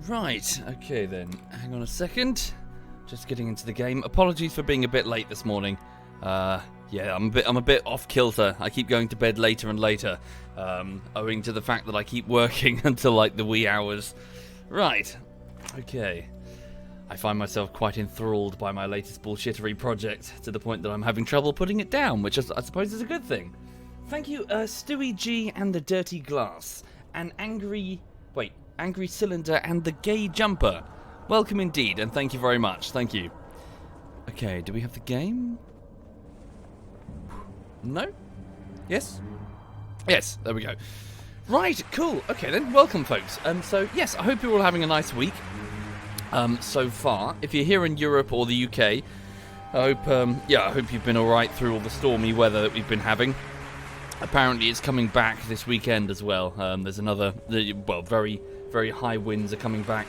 Right, okay then. Hang on a second. Just getting into the game. Apologies for being a bit late this morning. Yeah, I'm a bit off kilter. I keep going to bed later and later, owing to the fact that I keep working until like the wee hours. Right, okay. I find myself quite enthralled by my latest bullshittery project, to the point that I'm having trouble putting it down, which I suppose is a good thing. Thank you, Stewie G and the Dirty Glass, and Angry Cylinder and the Gay Jumper. Welcome indeed, and thank you very much. Thank you. Okay, do we have the game? No? Yes? Yes, there we go. Right, cool. Okay then, welcome folks. So yes, I hope you're all having a nice week. So far, if you're here in Europe or the UK, I hope you've been alright through all the stormy weather that we've been having. Apparently it's coming back this weekend as well. There's another, very, very high winds are coming back.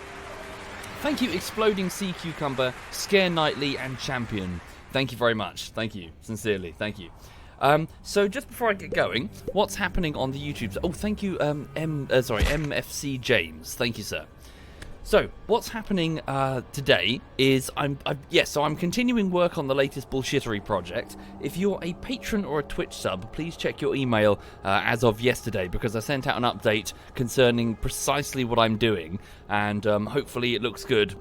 Thank you, Exploding Sea Cucumber, Scare Nightly, and Champion. Thank you very much. Thank you. Sincerely, thank you. So just before I get going, what's happening on the YouTube? Oh, thank you, MFC James. Thank you, sir. So, what's happening today is I'm continuing work on the latest bullshittery project. If you're a patron or a Twitch sub, please check your email as of yesterday, because I sent out an update concerning precisely what I'm doing, and hopefully it looks good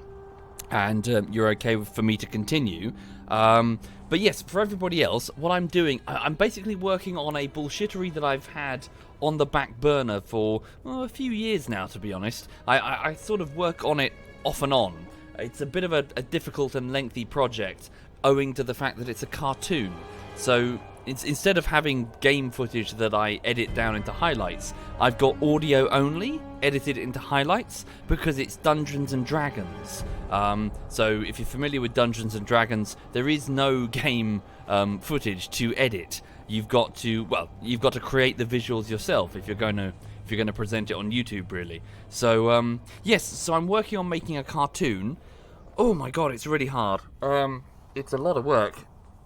and you're okay for me to continue. But yes, for everybody else, what I'm doing, I'm basically working on a bullshittery that I've had on the back burner for a few years now, to be honest. I sort of work on it off and on. It's a bit of a difficult and lengthy project, owing to the fact that it's a cartoon. So instead of having game footage that I edit down into highlights, I've got audio only edited into highlights, because it's Dungeons and Dragons. So if you're familiar with Dungeons and Dragons, there is no game footage to edit. You've got to create the visuals yourself if you're going to present it on YouTube, really. So so I'm working on making a cartoon. Oh my god, it's really hard. It's a lot of work.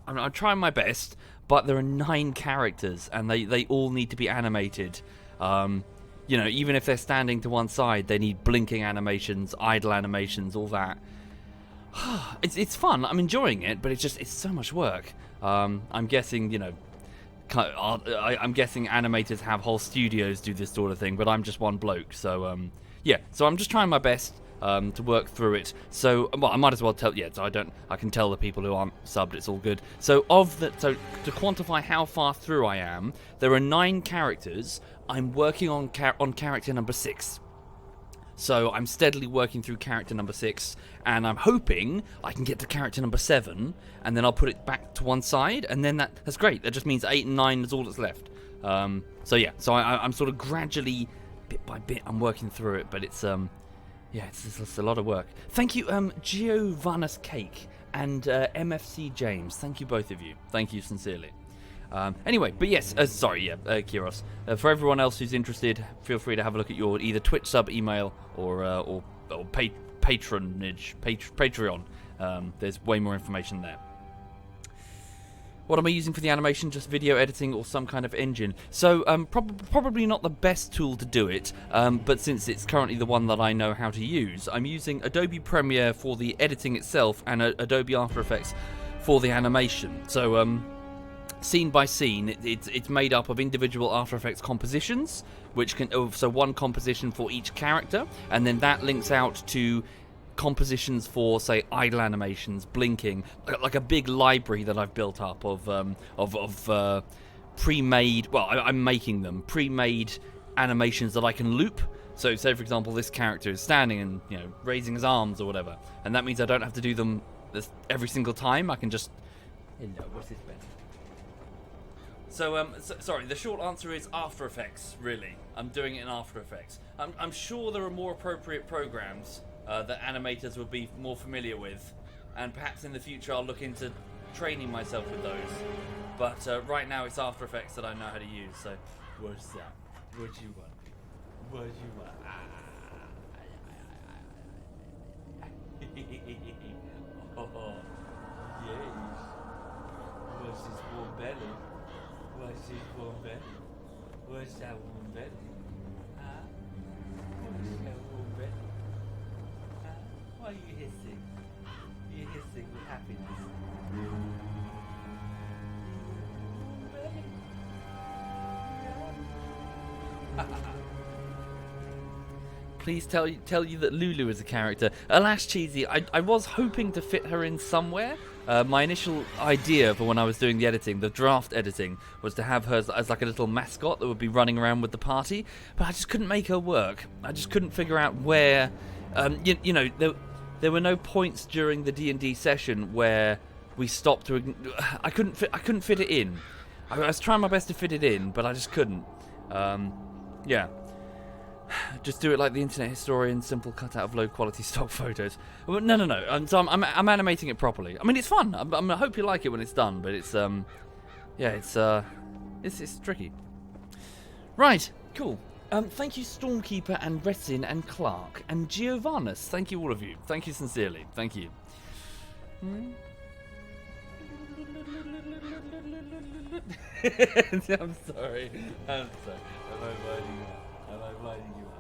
I'm trying my best, but there are 9 characters and they all need to be animated. Even if they're standing to one side, they need blinking animations, idle animations, all that. It's fun. I'm enjoying it, but it's so much work. I'm guessing, I'm guessing animators have whole studios do this sort of thing, but I'm just one bloke. So so I'm just trying my best to work through it. So I might as well tell. I can tell the people who aren't subbed it's all good. So to quantify how far through I am, there are 9 characters. I'm working on character number 6. So I'm steadily working through character number 6, and I'm hoping I can get to character number 7, and then I'll put it back to one side, and then that's great. That just means 8 and 9 is all that's left. So I'm sort of gradually, bit by bit, I'm working through it, but it's a lot of work. Thank you, Giovanna's Cake and MFC James. Thank you, both of you. Thank you sincerely. Anyway, but yes, Kiros. For everyone else who's interested, feel free to have a look at your either Twitch sub email or patronage, Patreon. There's way more information there. What am I using for the animation? Just video editing or some kind of engine? So probably not the best tool to do it, but since it's currently the one that I know how to use, I'm using Adobe Premiere for the editing itself and Adobe After Effects for the animation. So scene by scene, it's made up of individual After Effects compositions, so one composition for each character, and then that links out to compositions for, say, idle animations, blinking, like a big library that I've built up of pre-made. Well, I'm making them pre-made animations that I can loop. So, say for example, this character is standing and raising his arms or whatever, and that means I don't have to do them every single time. I can just. Hello, what's this bed? So, sorry, the short answer is After Effects, really. I'm doing it in After Effects. I'm sure there are more appropriate programs that animators would be more familiar with, and perhaps in the future I'll look into training myself with those. But right now it's After Effects that I know how to use, so what's that? What you want? What you want? Oh, yes. What's this warm belly? What's this warm belly? What's that warm belly? Huh? What's that warm belly? Please tell you that Lulu is a character. Alas, Cheesy, I was hoping to fit her in somewhere. My initial idea for when I was doing the editing, the draft editing, was to have her as like a little mascot that would be running around with the party, but I just couldn't make her work. I just couldn't figure out where. You know, there were no points during the D&D session where we stopped to. I couldn't fit it in. I was trying my best to fit it in, but I just couldn't. Yeah. Just do it like the Internet Historian, simple cutout of low-quality stock photos. Well, no. So I'm animating it properly. I mean, it's fun. I hope you like it when it's done, but it's it's tricky. Right, cool. Thank you, Stormkeeper and Retin and Clark and Giovanus. Thank you, all of you. Thank you sincerely. Thank you. I'm sorry. I'm sorry. Am I winding you up? Am I winding you up?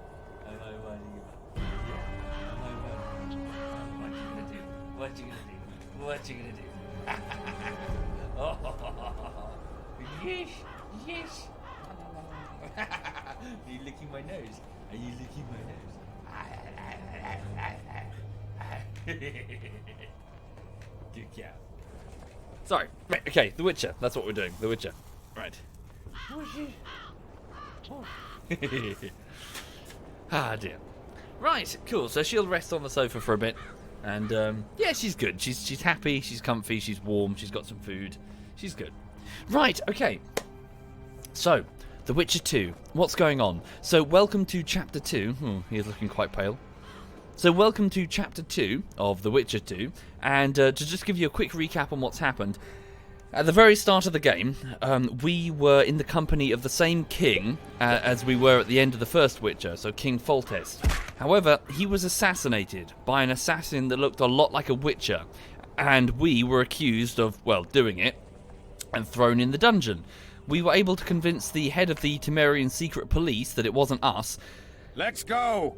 Am I winding you up? Yeah. Am I winding you up? What you gonna do? What you gonna do? What you gonna do? Oh, yes, yes. Are you licking my nose? Are you licking my nose? Good cow. Sorry. Right, okay, The Witcher. That's what we're doing. The Witcher. Right. Ah, dear. Right, cool. So she'll rest on the sofa for a bit. And, yeah, she's good. She's happy, she's comfy, she's warm, she's got some food. She's good. Right, okay. So, The Witcher 2. What's going on? So, welcome to Chapter 2. He is looking quite pale. So, welcome to Chapter 2 of The Witcher 2. And to just give you a quick recap on what's happened. At the very start of the game, we were in the company of the same king as we were at the end of the first Witcher, so King Foltest. However, he was assassinated by an assassin that looked a lot like a Witcher, and we were accused of, well, doing it, and thrown in the dungeon. We were able to convince the head of the Temerian secret police that it wasn't us. Let's go!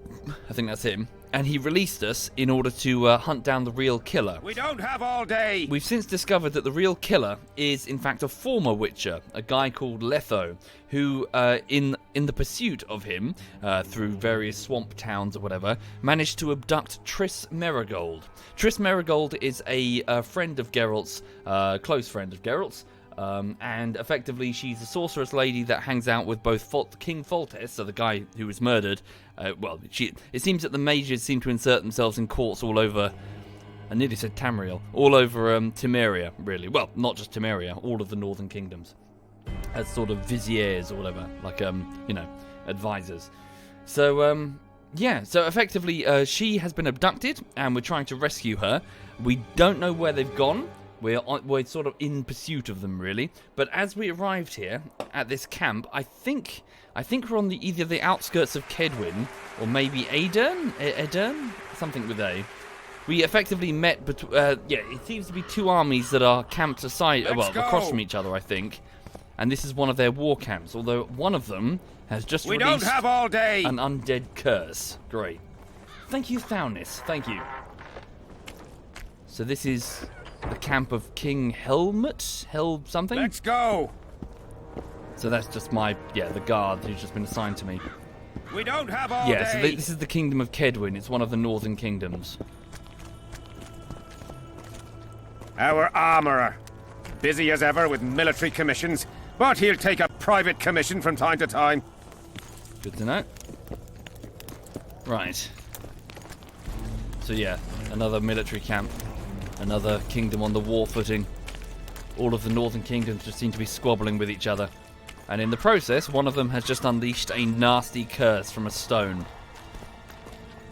I think that's him. And he released us in order to hunt down the real killer. We don't have all day! We've since discovered that the real killer is, in fact, a former Witcher, a guy called Letho, who, in the pursuit of him, through various swamp towns or whatever, managed to abduct Triss Merigold. Triss Merigold is a friend of Geralt's, close friend of Geralt's, and effectively she's a sorceress lady that hangs out with both King Foltest, so the guy who was murdered. It seems that the mages seem to insert themselves in courts all over, I nearly said Tamriel, all over Temeria, really. Well, not just Temeria, all of the northern kingdoms. As sort of viziers or whatever, like, advisors. So, yeah, so effectively she has been abducted and we're trying to rescue her. We don't know where they've gone. We're sort of in pursuit of them, really. But as we arrived here at this camp, I think we're on either the outskirts of Kedwin or maybe Aedirn, something with A. We effectively met. It seems to be two armies that are camped aside, across from each other, I think. And this is one of their war camps. Although one of them has just released don't have all day. An undead curse. Great. Thank you, Thaunis. Thank you. So this is the camp of King Helmut? Something? Let's go! So that's just the guard who's just been assigned to me. We don't have all day! Yeah, so this is the Kingdom of Kedwin. It's one of the northern kingdoms. Our armourer. Busy as ever with military commissions, but he'll take a private commission from time to time. Good to know. Right. So yeah, another military camp. Another kingdom on the war footing. All of the northern kingdoms just seem to be squabbling with each other. And in the process, one of them has just unleashed a nasty curse from a stone.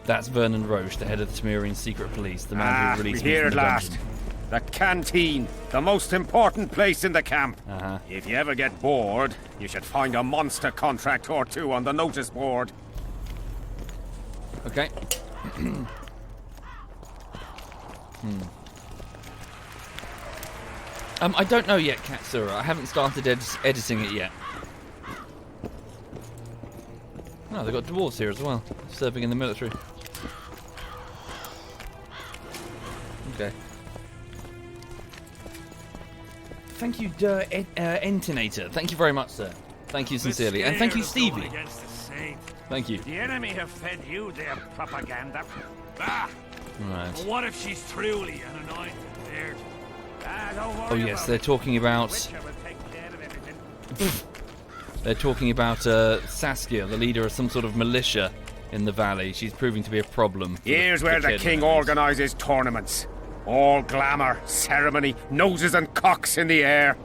That's Vernon Roche, the head of the Temerian secret police, the man who released me here from at the last. dungeon. The canteen, the most important place in the camp. Uh-huh. If you ever get bored, you should find a monster contract or two on the notice board. Okay. I don't know yet, Katsura. I haven't started editing it yet. Oh, they've got dwarves here as well, serving in the military. Okay. Thank you, Entinator. Thank you very much, sir. Thank you sincerely. And thank you, Stevie. Thank you. The enemy have fed you their propaganda. Right. What if she's truly an anointed there? Oh yes, they're talking about. They're talking about Saskia, the leader of some sort of militia in the valley. She's proving to be a problem. Here's where the king organises tournaments. All glamour, ceremony, noses and cocks in the air.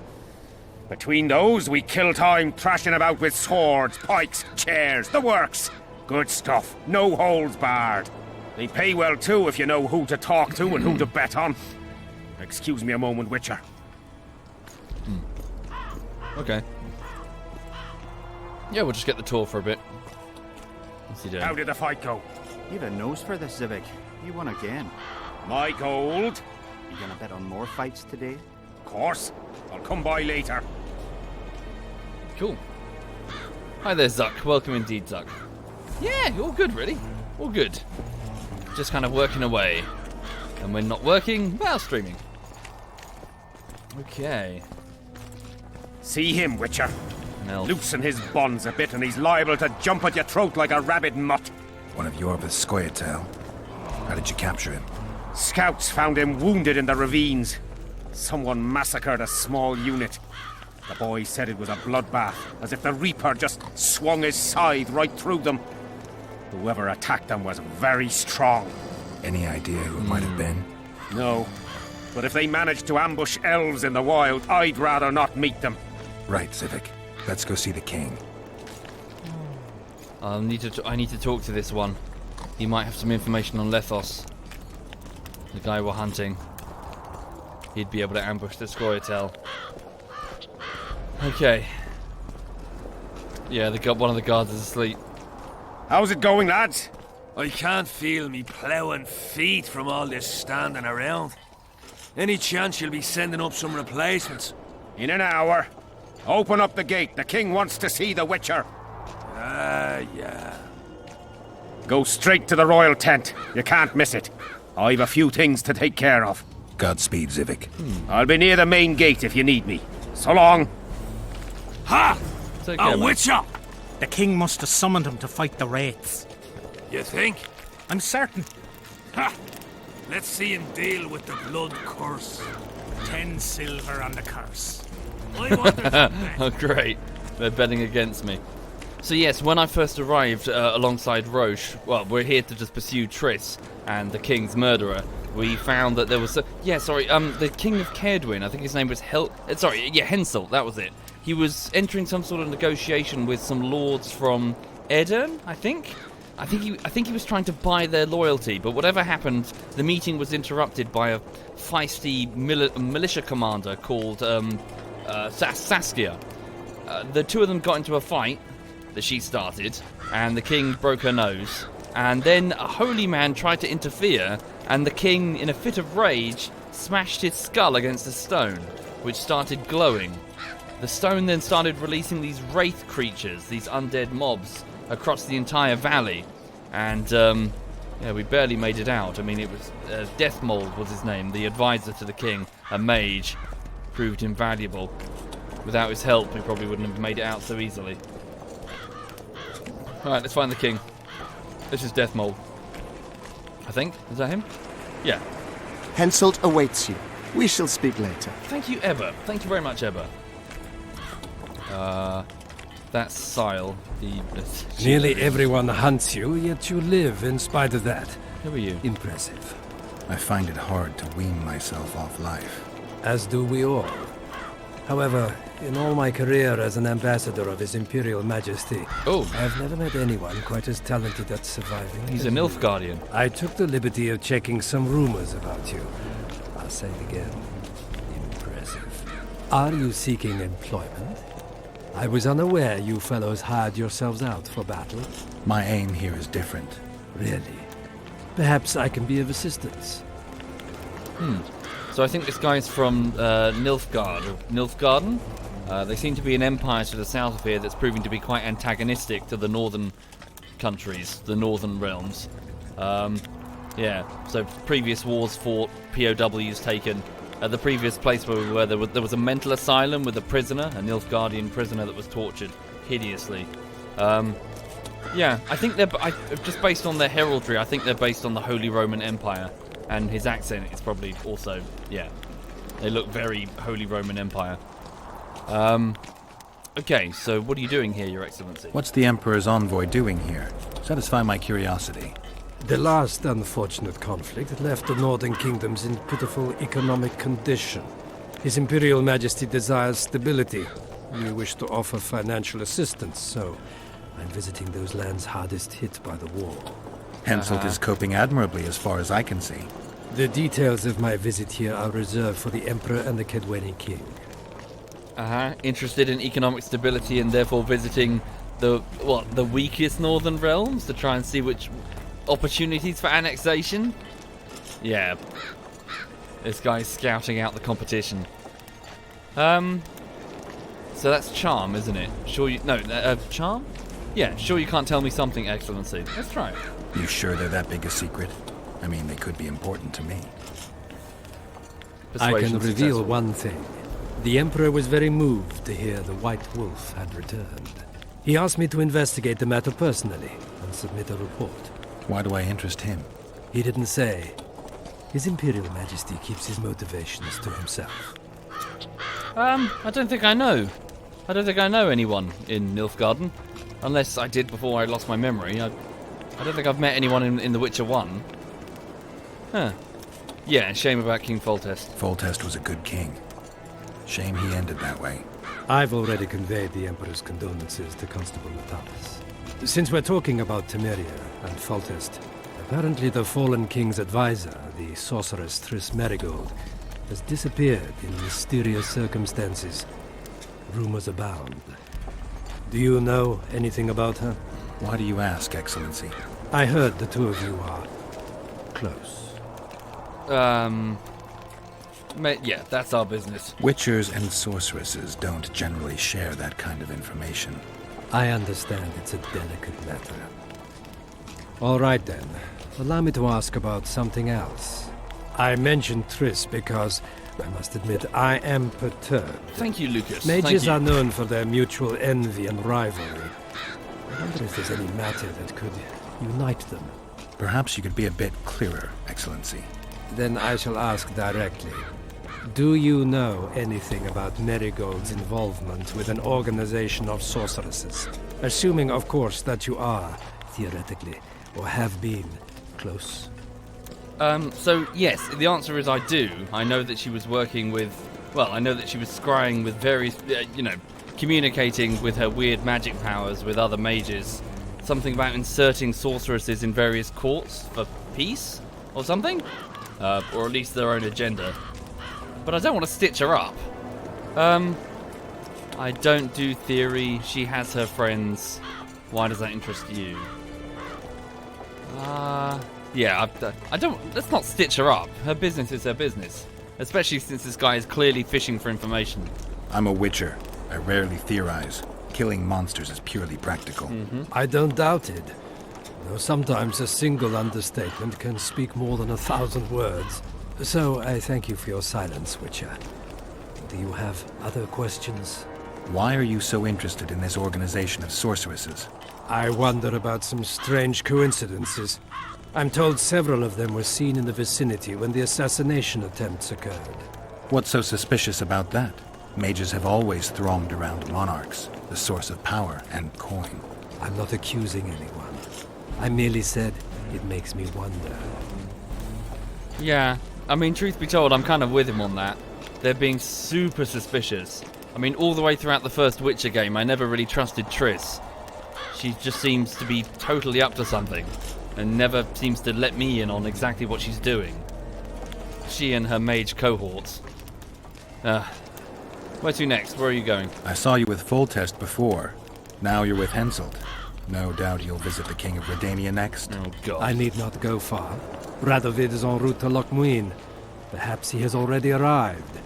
Between those, we kill time thrashing about with swords, pikes, chairs, the works. Good stuff, no holds barred. They pay well too if you know who to talk to and who to bet on. Excuse me a moment, Witcher. Okay. Yeah, we'll just get the tour for a bit. What's he doing? How did the fight go? You have a nose for this, Civic. You won again. My gold. You gonna bet on more fights today? Of course. I'll come by later. Cool. Hi there, Zuck. Welcome indeed, Zuck. Yeah, all good, really. All good. Just kind of working away. And when not working, well, streaming. Okay. See him, Witcher. An elf. Loosen his bonds a bit and he's liable to jump at your throat like a rabid mutt. One of Yorba's Skoyatel. How did you capture him? Scouts found him wounded in the ravines. Someone massacred a small unit. The boy said it was a bloodbath, as if the Reaper just swung his scythe right through them. Whoever attacked them was very strong. Any idea who it might have been? No, but if they managed to ambush elves in the wild, I'd rather not meet them. Right, Civic. Let's go see the king. I need to talk to this one. He might have some information on Lethos. The guy we're hunting. He'd be able to ambush the Skoyatel. Okay. Yeah, one of the guards is asleep. How's it going, lads? I can't feel me ploughing feet from all this standing around. Any chance you'll be sending up some replacements? In an hour. Open up the gate. The king wants to see the Witcher. Yeah. Go straight to the royal tent. You can't miss it. I've a few things to take care of. Godspeed, Civic. I'll be near the main gate if you need me. So long. Ha! Take care, A mate. witcher! The king must have summoned him to fight the wraiths. You think? I'm certain. Ha! Let's see him deal with the blood curse. 10 silver on the curse. I want to Oh, great. They're betting against me. So yes, when I first arrived alongside Roche, well, we're here to just pursue Triss and the king's murderer. We found that there was... the king of Caedwyn, I think his name was Hensel, that was it. He was entering some sort of negotiation with some lords from Edirn, I think. I think he was trying to buy their loyalty, but whatever happened, the meeting was interrupted by a feisty militia commander called Saskia. The two of them got into a fight that she started, and the king broke her nose. And then a holy man tried to interfere, and the king, in a fit of rage, smashed his skull against a stone, which started glowing. The stone then started releasing these wraith creatures, these undead mobs, across the entire valley. And, we barely made it out. I mean, it was... Deathmold was his name, the advisor to the king, a mage. Proved invaluable. Without his help, we probably wouldn't have made it out so easily. Alright, let's find the king. This is Deathmold. I think. Is that him? Yeah. Henselt awaits you. We shall speak later. Thank you, Ebba. Thank you very much, Ebba. That's Sile, the... Nearly everyone hunts you, yet you live in spite of that. Who are you? Impressive. I find it hard to wean myself off life. As do we all. However, in all my career as an ambassador of His Imperial Majesty, Oh. I have never met anyone quite as talented at surviving. He's as an you. elf guardian. I took the liberty of checking some rumors about you. I'll say it again. Impressive. Are you seeking employment? I was unaware you fellows hired yourselves out for battle. My aim here is different. Really? Perhaps I can be of assistance. So I think this guy's from Nilfgaard, or Nilfgaarden. They seem to be an empire to the south of here that's proving to be quite antagonistic to the northern countries, the northern realms. So previous wars fought, POWs taken, at the previous place where we were, there was a mental asylum with a prisoner, a Nilfgaardian prisoner that was tortured hideously. Yeah, I think just based on their heraldry, I think they're based on the Holy Roman Empire, and his accent is probably also, yeah, they look very Holy Roman Empire. Okay, so what are you doing here, Your Excellency? What's the Emperor's envoy doing here? Satisfy my curiosity. The last unfortunate conflict left the northern kingdoms in pitiful economic condition. His Imperial Majesty desires stability. We wish to offer financial assistance, so I'm visiting those lands hardest hit by the war. Henselt is coping admirably as far as I can see. The details of my visit here are reserved for the Emperor and the Kedweni King. Interested in economic stability and therefore visiting the weakest northern realms to try and see which opportunities for annexation? Yeah. This guy's scouting out the competition. So that's charm, isn't it? Sure you... No, charm? Yeah, sure you can't tell me something, Excellency. Let's try it. You sure they're that big a secret? I mean, they could be important to me. I can reveal successful. one thing. The Emperor was very moved to hear the White Wolf had returned. He asked me to investigate the matter personally and submit a report. Why do I interest him? He didn't say. His Imperial Majesty keeps his motivations to himself. I don't think I know. I don't think I know anyone in Nilfgaarden. Unless I did before I lost my memory. I don't think I've met anyone in The Witcher 1. Huh. Yeah, shame about King Foltest. Foltest was a good king. Shame he ended that way. I've already conveyed the Emperor's condolences to Constable Natalis. Since we're talking about Temeria and Foltest, apparently the fallen king's advisor, the sorceress Triss Merigold, has disappeared in mysterious circumstances. Rumors abound. Do you know anything about her? Why do you ask, Excellency? I heard the two of you are close. Yeah, that's our business. Witchers and sorceresses don't generally share that kind of information. I understand it's a delicate matter. All right then. Allow me to ask about something else. I mentioned Triss because, I must admit, I am perturbed. Thank you, Lucas. Mages Thank are you. known for their mutual envy and rivalry. I wonder if there's any matter that could unite them. Perhaps you could be a bit clearer, Excellency. Then I shall ask directly. Do you know anything about Merigold's involvement with an organization of sorceresses? Assuming, of course, that you are, theoretically, or have been, close. So, yes, the answer is I do. I know that she was working with... Well, I know that she was scrying with various... communicating with her weird magic powers with other mages. Something about inserting sorceresses in various courts for peace? Or something? Or at least their own agenda. But I don't want to stitch her up. I don't do theory. She has her friends. Why does that interest you? Yeah, I don't... Let's not stitch her up. Her business is her business. Especially since this guy is clearly fishing for information. I'm a witcher. I rarely theorize. Killing monsters is purely practical. I don't doubt it. Though sometimes a single understatement can speak more than 1,000 words. So I thank you for your silence, Witcher. Do you have other questions? Why are you so interested in this organization of sorceresses? I wonder about some strange coincidences. I'm told several of them were seen in the vicinity when the assassination attempts occurred. What's so suspicious about that? Mages have always thronged around monarchs, the source of power and coin. I'm not accusing anyone. I merely said it makes me wonder. Yeah, I mean, truth be told, I'm kind of with him on that. They're being super suspicious. I mean, all the way throughout the first Witcher game, I never really trusted Triss. She just seems to be totally up to something, and never seems to let me in on exactly what she's doing. She and her mage cohorts. Where to next? Where are you going? I saw you with Foltest before. Now you're with Henselt. No doubt you'll visit the King of Redania next. Oh, God. I need not go far. Radovid is en route to Lochmuin. Perhaps he has already arrived.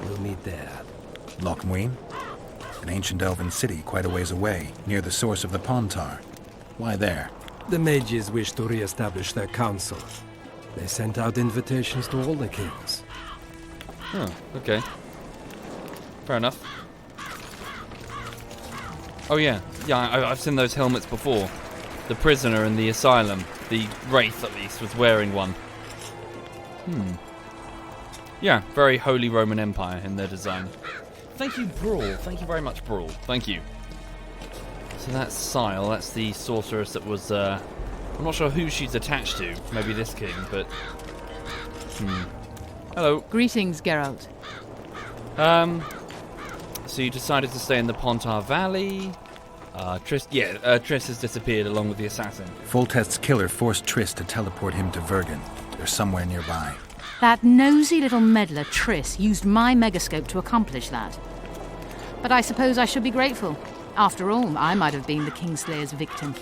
We'll meet there. Lochmuin? An ancient elven city quite a ways away, near the source of the Pontar. Why there? The mages wish to re-establish their council. They sent out invitations to all the kings. Oh, okay. Fair enough. Oh yeah, I've seen those helmets before. The prisoner in the asylum, the wraith at least, was wearing one. Yeah, very Holy Roman Empire in their design. Thank you, Brawl. Thank you very much, Brawl. Thank you. So that's Sile. That's the sorceress that was. I'm not sure who she's attached to. Maybe this king, but. Hello. Greetings, Geralt. So you decided to stay in the Pontar Valley. Triss has disappeared along with the assassin. Foltest's killer forced Triss to teleport him to Vergen. They're somewhere nearby. That nosy little meddler, Triss, used my megascope to accomplish that. But I suppose I should be grateful. After all, I might have been the Kingslayer's victim.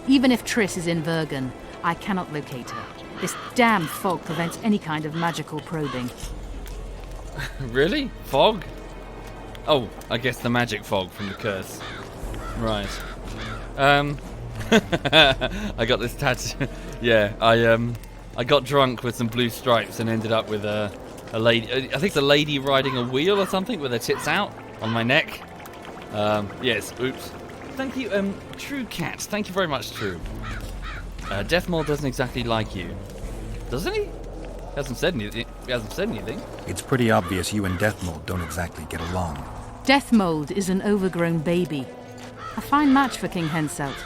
Even if Triss is in Vergen, I cannot locate her. This damn fog prevents any kind of magical probing. Really? Fog? Oh, I guess the magic fog from the curse. Right. I got this tattoo. Yeah, I got drunk with some blue stripes and ended up with a lady. I think the lady riding a wheel or something with her tits out on my neck. Yes. Oops. Thank you, True Cat. Thank you very much, True. Deathmole doesn't exactly like you, doesn't he? He hasn't said anything. It's pretty obvious you and Deathmold don't exactly get along. Deathmold is an overgrown baby. A fine match for King Henselt.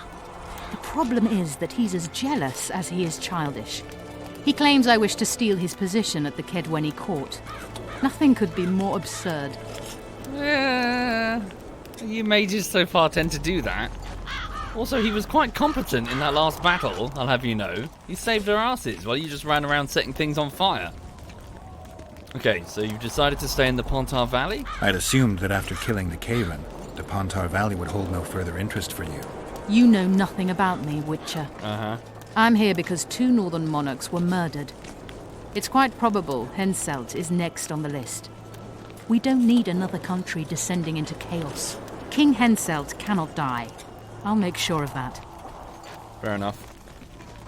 The problem is that he's as jealous as he is childish. He claims I wish to steal his position at the Kedwenny court. Nothing could be more absurd. You mages so far tend to do that. Also, he was quite competent in that last battle, I'll have you know. He saved our asses while you just ran around setting things on fire. Okay, so you've decided to stay in the Pontar Valley? I'd assumed that after killing the Karen, the Pontar Valley would hold no further interest for you. You know nothing about me, Witcher. Uh-huh. I'm here because 2 northern monarchs were murdered. It's quite probable Henselt is next on the list. We don't need another country descending into chaos. King Henselt cannot die. I'll make sure of that. Fair enough.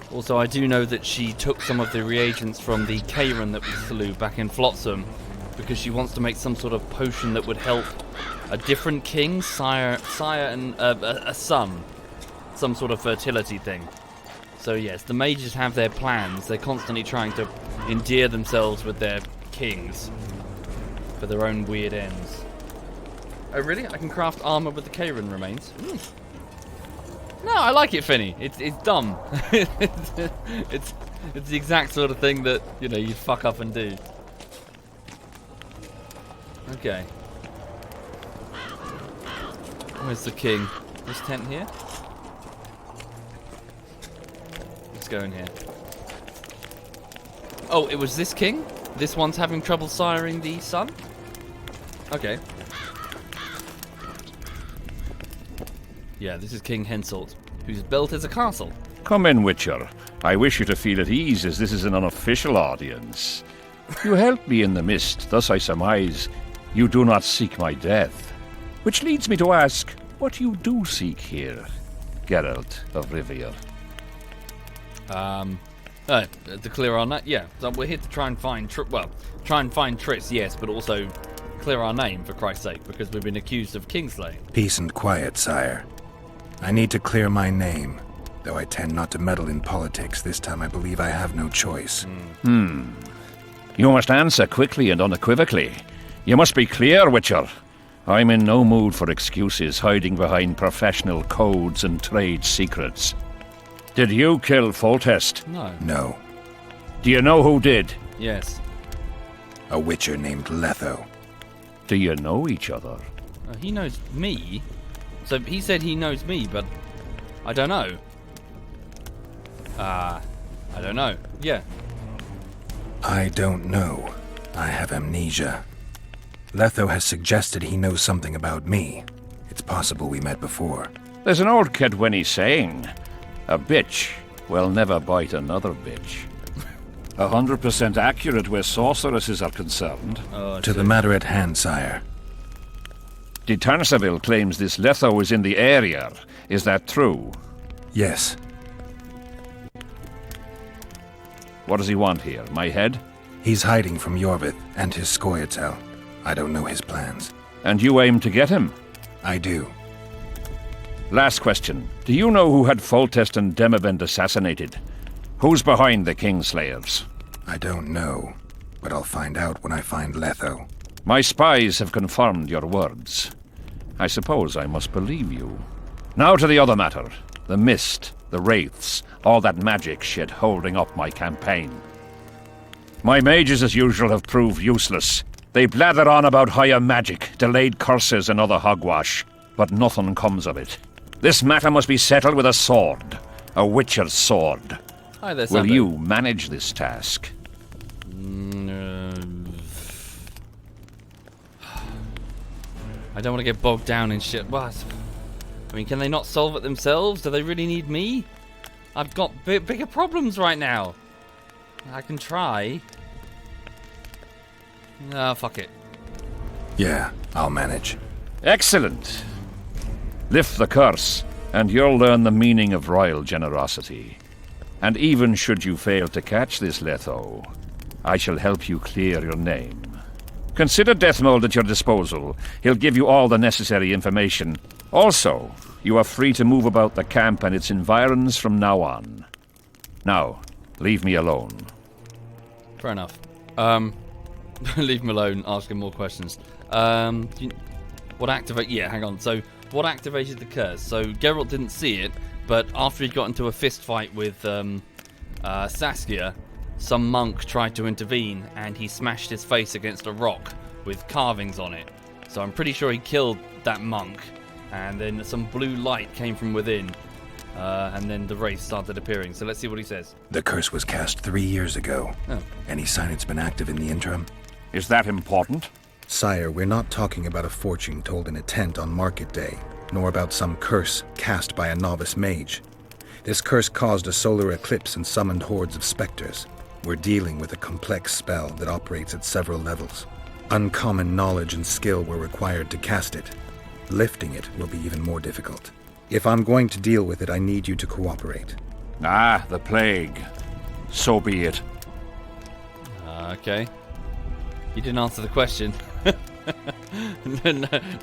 Also, I do know that she took some of the reagents from the Karen that we slew back in Flotsam because she wants to make some sort of potion that would help a different king, sire and a son. Some sort of fertility thing. So yes, the mages have their plans. They're constantly trying to endear themselves with their kings for their own weird ends. Oh really? I can craft armor with the Karen remains? No, I like it, Finny. It's dumb. it's the exact sort of thing that, you know, you'd fuck up and do. Okay. Where's the king? This tent here? Let's go in here. Oh, it was this king? This one's having trouble siring the son? Okay. Yeah, this is King Henselt, who's built as a castle. Come in, Witcher. I wish you to feel at ease, as this is an unofficial audience. You helped me in the mist, thus I surmise you do not seek my death. Which leads me to ask what you do seek here, Geralt of Rivia. To clear our name, yeah. So we're here to try and find, Triss, yes, but also clear our name, for Christ's sake, because we've been accused of kingslaying. Peace and quiet, sire. I need to clear my name. Though I tend not to meddle in politics, this time I believe I have no choice. You must answer quickly and unequivocally. You must be clear, Witcher. I'm in no mood for excuses hiding behind professional codes and trade secrets. Did you kill Foltest? No. No. Do you know who did? Yes. A witcher named Letho. Do you know each other? He knows me. So he said he knows me, but I don't know. I don't know. Yeah. I don't know. I have amnesia. Letho has suggested he knows something about me. It's possible we met before. There's an old Kedwenny saying, a bitch will never bite another bitch. 100% accurate where sorceresses are concerned. To the matter at hand, sire. De Tanseville claims this Letho is in the area. Is that true? Yes. What does he want here? My head? He's hiding from Yorvith and his Scoia'tael. I don't know his plans. And you aim to get him? I do. Last question. Do you know who had Foltest and Demavend assassinated? Who's behind the Kingslayers? I don't know, but I'll find out when I find Letho. My spies have confirmed your words. I suppose I must believe you. Now to the other matter. The mist, the wraiths, all that magic shit holding up my campaign. My mages, as usual, have proved useless. They blather on about higher magic, delayed curses and other hogwash, but nothing comes of it. This matter must be settled with a sword. A witcher's sword. Hi there, Will Sambo. you manage this task? I don't want to get bogged down in shit. What? I mean, can they not solve it themselves? Do they really need me? I've got bigger problems right now. I can try. No, fuck it. Yeah, I'll manage. Excellent. Lift the curse, and you'll learn the meaning of royal generosity. And even should you fail to catch this Letho, I shall help you clear your name. Consider Deathmold at your disposal. He'll give you all the necessary information. Also, you are free to move about the camp and its environs from now on. Now, leave me alone. Fair enough. Leave him alone, asking more questions. What activate? Yeah, hang on. So, what activated the curse? So, Geralt didn't see it, but after he got into a fist fight with Saskia, some monk tried to intervene, and he smashed his face against a rock with carvings on it. So I'm pretty sure he killed that monk, and then some blue light came from within, and then the wraith started appearing. So let's see what he says. The curse was cast 3 years ago. Oh. Any sign it's been active in the interim? Is that important? Sire, we're not talking about a fortune told in a tent on market day, nor about some curse cast by a novice mage. This curse caused a solar eclipse and summoned hordes of specters. We're dealing with a complex spell that operates at several levels. Uncommon knowledge and skill were required to cast it. Lifting it will be even more difficult. If I'm going to deal with it, I need you to cooperate. Ah, the plague. So be it. Okay. You didn't answer the question.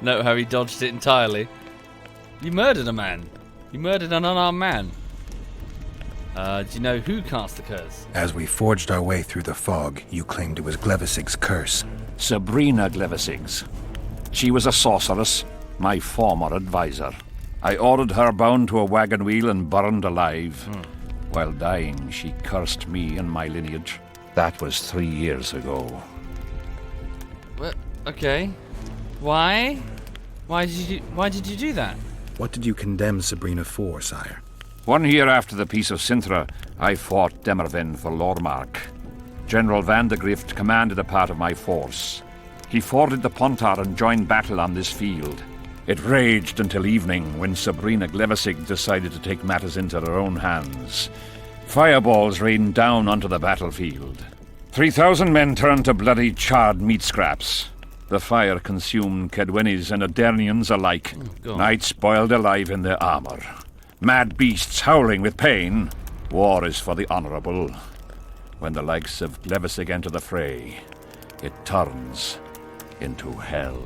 Note how he dodged it entirely. You murdered a man. You murdered an unarmed man. Do you know who cast the curse? As we forged our way through the fog, you claimed it was Glevisig's curse. Sabrina Glevisig's. She was a sorceress, my former advisor. I ordered her bound to a wagon wheel and burned alive. While dying, she cursed me and my lineage. That was 3 years ago. Well, okay. Why? Why did you do that? What did you condemn Sabrina for, sire? 1 year after the Peace of Sintra, I fought Demerven for Lormark. General Vandegrift commanded a part of my force. He forded the Pontar and joined battle on this field. It raged until evening, when Sabrina Glevisig decided to take matters into her own hands. Fireballs rained down onto the battlefield. 3,000 men turned to bloody charred meat scraps. The fire consumed Kedwenis and Adernians alike. Knights boiled alive in their armor. Mad beasts howling with pain. War is for the honorable. When the likes of Glevisig enter the fray, it turns into hell.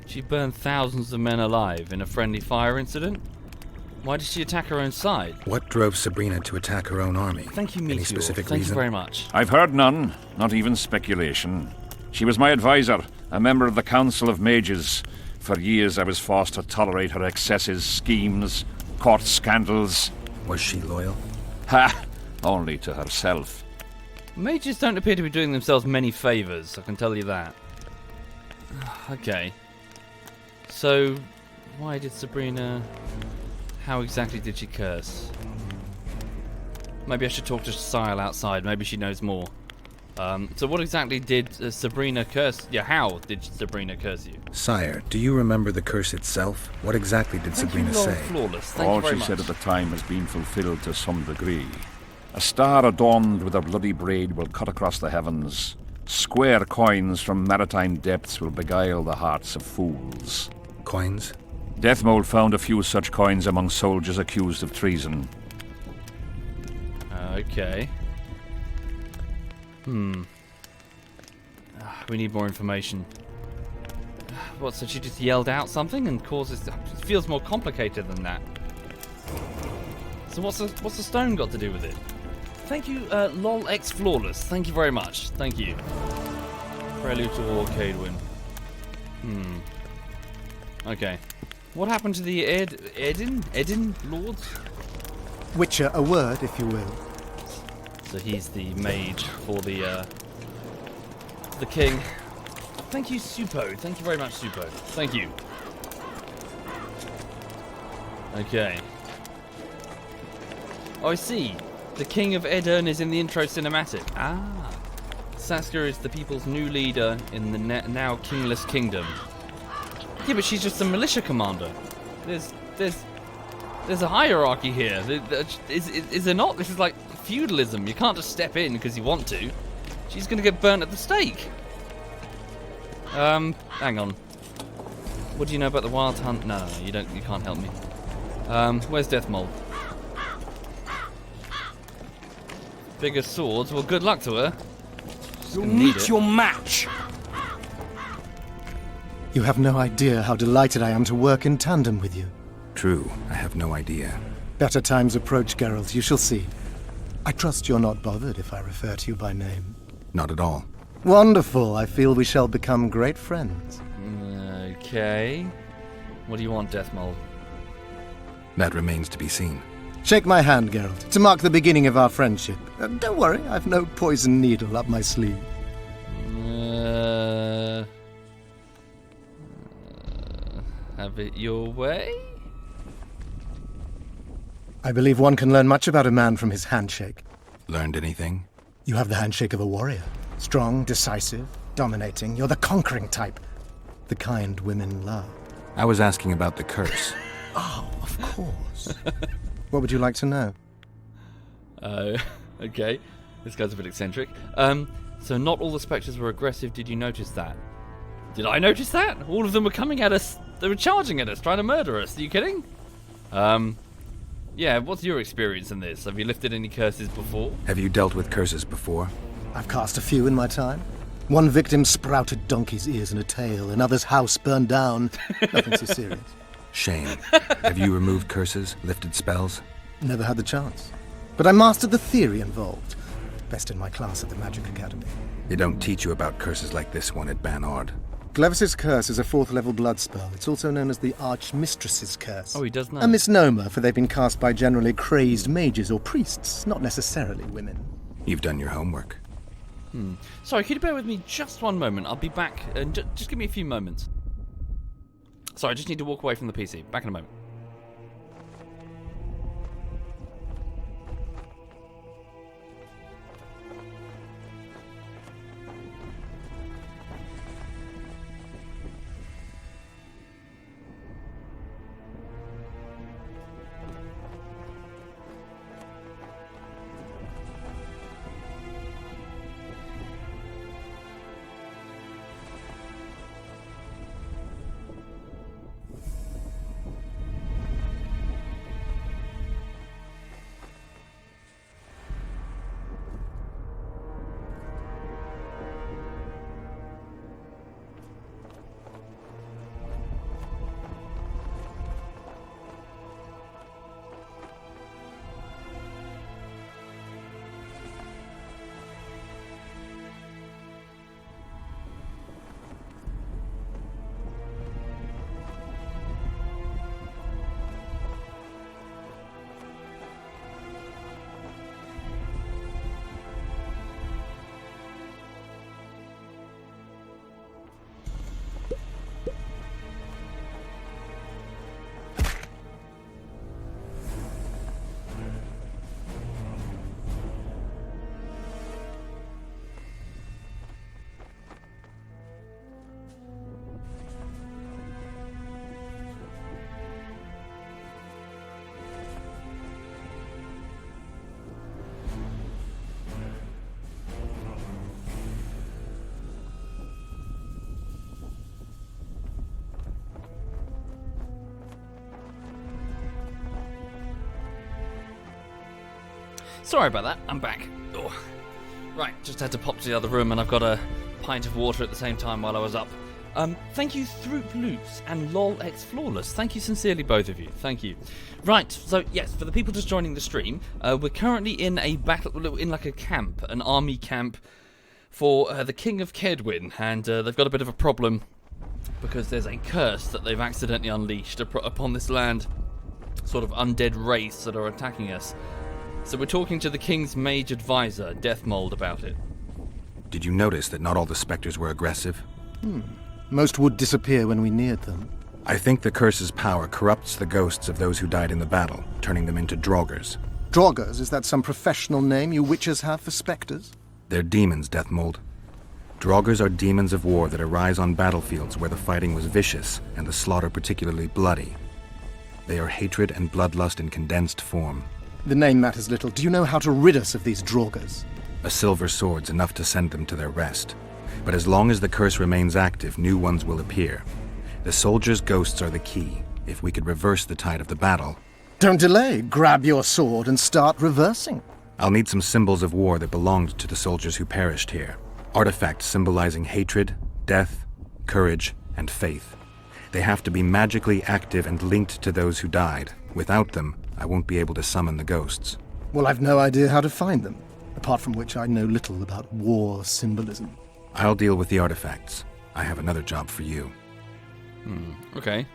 She burned thousands of men alive in a friendly fire incident? Why did she attack her own side? What drove Sabrina to attack her own army? Thank you, Any Meteor. specific Thank reason? you very much. I've heard none, not even speculation. She was my advisor, a member of the Council of Mages. For years I was forced to tolerate her excesses, schemes, court scandals. Was she loyal? Ha! Only to herself. Mages don't appear to be doing themselves many favours, I can tell you that. Okay. So, why did Sabrina... How exactly did she curse? Maybe I should talk to Sile outside, maybe she knows more. So what exactly did Sabrina curse? Yeah, how did Sabrina curse you? Sire, do you remember the curse itself? What exactly did Sabrina say? Flawless. Thank All you very she much. said at the time has been fulfilled to some degree. A star adorned with a bloody braid will cut across the heavens. Square coins from maritime depths will beguile the hearts of fools. Coins? Deathmold found a few such coins among soldiers accused of treason. Okay. We need more information. What, so she just yelled out something and causes... It feels more complicated than that. So what's the stone got to do with it? Thank you, LolX Flawless. Thank you very much. Thank you. Prelude to Arcade Win. Okay. What happened to the Edin Lords? Witcher a word, if you will. So he's the mage for the king. Thank you, Supo. Thank you very much, Supo. Thank you. Okay. Oh, I see. The King of Edern is in the intro cinematic. Ah. Saskia is the people's new leader in the now kingless kingdom. Yeah, but she's just a militia commander. There's a hierarchy here. Is there not? This is like feudalism. You can't just step in because you want to. She's gonna get burnt at the stake. Hang on. What do you know about the Wild Hunt? No, you don't. You can't help me. Where's Death Mole? Bigger swords. Well, good luck to her. You'll meet your match. You have no idea how delighted I am to work in tandem with you. True, I have no idea. Better times approach, Geralt. You shall see. I trust you're not bothered if I refer to you by name. Not at all. Wonderful. I feel we shall become great friends. Okay. What do you want, Death Mole? That remains to be seen. Shake my hand, Geralt, to mark the beginning of our friendship. Don't worry, I've no poison needle up my sleeve. Have it your way? I believe one can learn much about a man from his handshake. Learned anything? You have the handshake of a warrior. Strong, decisive, dominating. You're the conquering type. The kind women love. I was asking about the curse. Oh, of course. What would you like to know? Okay. This guy's a bit eccentric. So not all the spectres were aggressive. Did you notice that? Did I notice that? All of them were coming at us. They were charging at us, trying to murder us. Are you kidding? Yeah, what's your experience in this? Have you lifted any curses before? Have you dealt with curses before? I've cast a few in my time. One victim sprouted donkey's ears in a tail. Another's house burned down. Nothing too serious. Shame. Have you removed curses, lifted spells? Never had the chance. But I mastered the theory involved. Best in my class at the Magic Academy. They don't teach you about curses like this one at Banard. Glevis's curse is a 4th level blood spell. It's also known as the Archmistress's curse. Oh, he does know. A misnomer, for they've been cast by generally crazed mages or priests, not necessarily women. You've done your homework. Sorry, could you bear with me just one moment? I'll be back. Just give me a few moments. Sorry, I just need to walk away from the PC. Back in a moment. Sorry about that, I'm back. Oh. Right, just had to pop to the other room and I've got a pint of water at the same time while I was up. Thank you, Throop Loops and LolX Flawless. Thank you sincerely, both of you. Thank you. Right, so yes, for the people just joining the stream, we're currently in a battle, in like a camp, an army camp for the King of Kedwin, and they've got a bit of a problem because there's a curse that they've accidentally unleashed upon this land, sort of undead race that are attacking us. So we're talking to the King's mage advisor, Deathmold, about it. Did you notice that not all the specters were aggressive? Most would disappear when we neared them. I think the curse's power corrupts the ghosts of those who died in the battle, turning them into draugrs. Draugrs, is that some professional name you witches have for spectres? They're demons, Deathmold. Draugrs are demons of war that arise on battlefields where the fighting was vicious and the slaughter particularly bloody. They are hatred and bloodlust in condensed form. The name matters little. Do you know how to rid us of these Draugrs? A silver sword's enough to send them to their rest. But as long as the curse remains active, new ones will appear. The soldiers' ghosts are the key. If we could reverse the tide of the battle... Don't delay. Grab your sword and start reversing. I'll need some symbols of war that belonged to the soldiers who perished here. Artifacts symbolizing hatred, death, courage, and faith. They have to be magically active and linked to those who died. Without them, I won't be able to summon the ghosts. Well, I've no idea how to find them, apart from which I know little about war symbolism. I'll deal with the artifacts. I have another job for you. Okay.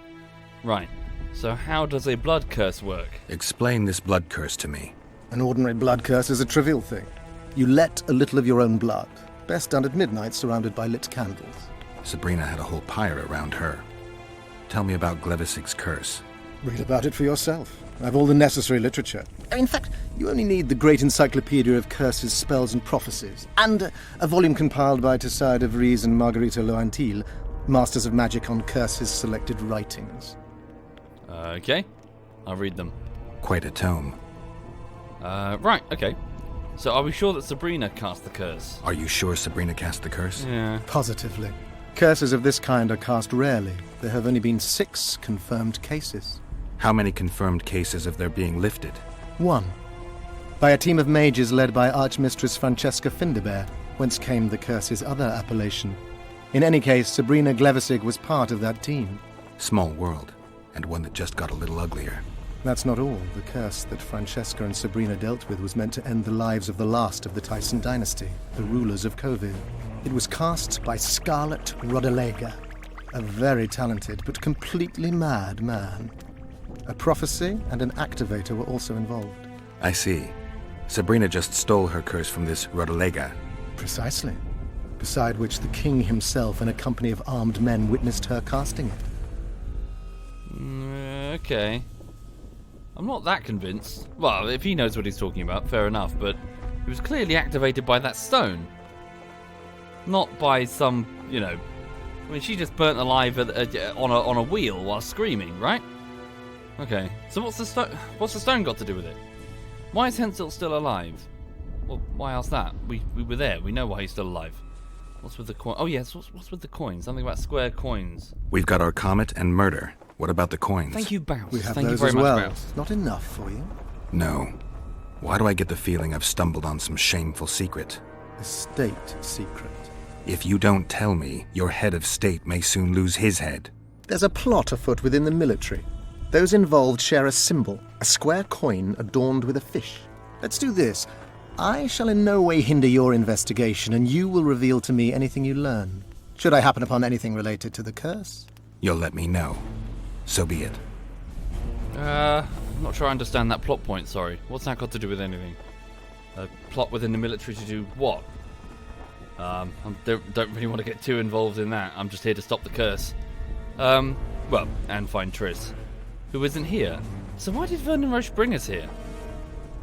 Right. So how does a blood curse work? Explain this blood curse to me. An ordinary blood curse is a trivial thing. You let a little of your own blood, best done at midnight surrounded by lit candles. Sabrina had a whole pyre around her. Tell me about Glevisig's curse. Read about it for yourself. I have all the necessary literature. In fact, you only need the Great Encyclopedia of Curses, Spells and Prophecies, and a volume compiled by Tessard de Vries and Margarita Loantil, Masters of Magic on Curses Selected Writings. Okay. I'll read them. Quite a tome. Right, okay. So are we sure that Sabrina cast the curse? Are you sure Sabrina cast the curse? Yeah. Positively. Curses of this kind are cast rarely. There have only been 6 confirmed cases. How many confirmed cases of their being lifted? 1. By a team of mages led by Archmistress Francesca Findebear, whence came the curse's other appellation. In any case, Sabrina Glevisig was part of that team. Small world, and one that just got a little uglier. That's not all. The curse that Francesca and Sabrina dealt with was meant to end the lives of the last of the Tyson dynasty, the rulers of Covil. It was cast by Scarlet Rodalega, a very talented but completely mad man. A prophecy and an activator were also involved. I see. Sabrina just stole her curse from this Rodalega. Precisely. Beside which the king himself and a company of armed men witnessed her casting it. Okay. I'm not that convinced. Well, if he knows what he's talking about, fair enough, but it was clearly activated by that stone. Not by some, I mean, she just burnt alive on a wheel while screaming, right? Okay, so what's the stone got to do with it? Why is Henselt still alive? Well, why ask that? We were there. We know why he's still alive. What's with the coin? Oh yes, what's with the coins? Something about square coins. We've got our comet and murder. What about the coins? Thank you, Bouse. We have Thank those you very as much, well. Bouse. Not enough for you? No. Why do I get the feeling I've stumbled on some shameful secret? A state secret. If you don't tell me, your head of state may soon lose his head. There's a plot afoot within the military. Those involved share a symbol, a square coin adorned with a fish. Let's do this. I shall in no way hinder your investigation, and you will reveal to me anything you learn. Should I happen upon anything related to the curse? You'll let me know. So be it. I'm not sure I understand that plot point, sorry. What's that got to do with anything? A plot within the military to do what? I don't really want to get too involved in that. I'm just here to stop the curse. Well, and find Triss, who isn't here. So why did Vernon Roche bring us here?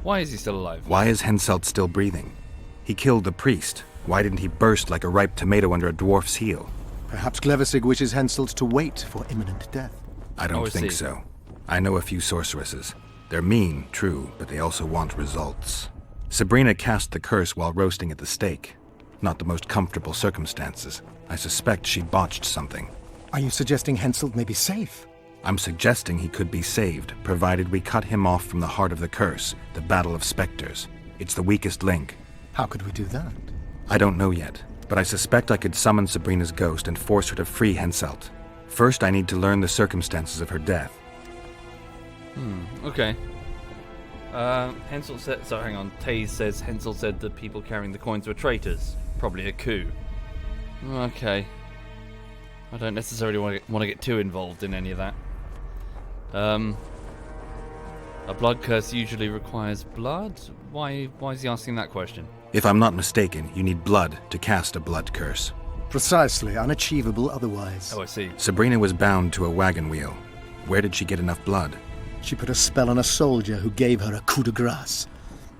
Why is he still alive? Why is Henselt still breathing? He killed the priest. Why didn't he burst like a ripe tomato under a dwarf's heel? Perhaps Glevisig wishes Henselt to wait for imminent death. I don't think so. I know a few sorceresses. They're mean, true, but they also want results. Sabrina cast the curse while roasting at the stake. Not the most comfortable circumstances. I suspect she botched something. Are you suggesting Henselt may be safe? I'm suggesting he could be saved, provided we cut him off from the heart of the curse, the Battle of Spectres. It's the weakest link. How could we do that? I don't know yet. but I suspect I could summon Sabrina's ghost and force her to free Henselt. First, I need to learn the circumstances of her death. Okay. Henselt said... So, hang on. Taze says Henselt said the people carrying the coins were traitors. Probably a coup. Okay. I don't necessarily want to get too involved in any of that. A blood curse usually requires blood? Why is he asking that question? If I'm not mistaken, you need blood to cast a blood curse. Precisely, unachievable otherwise. Oh, I see. Sabrina was bound to a wagon wheel. Where did she get enough blood? She put a spell on a soldier who gave her a coup de grace.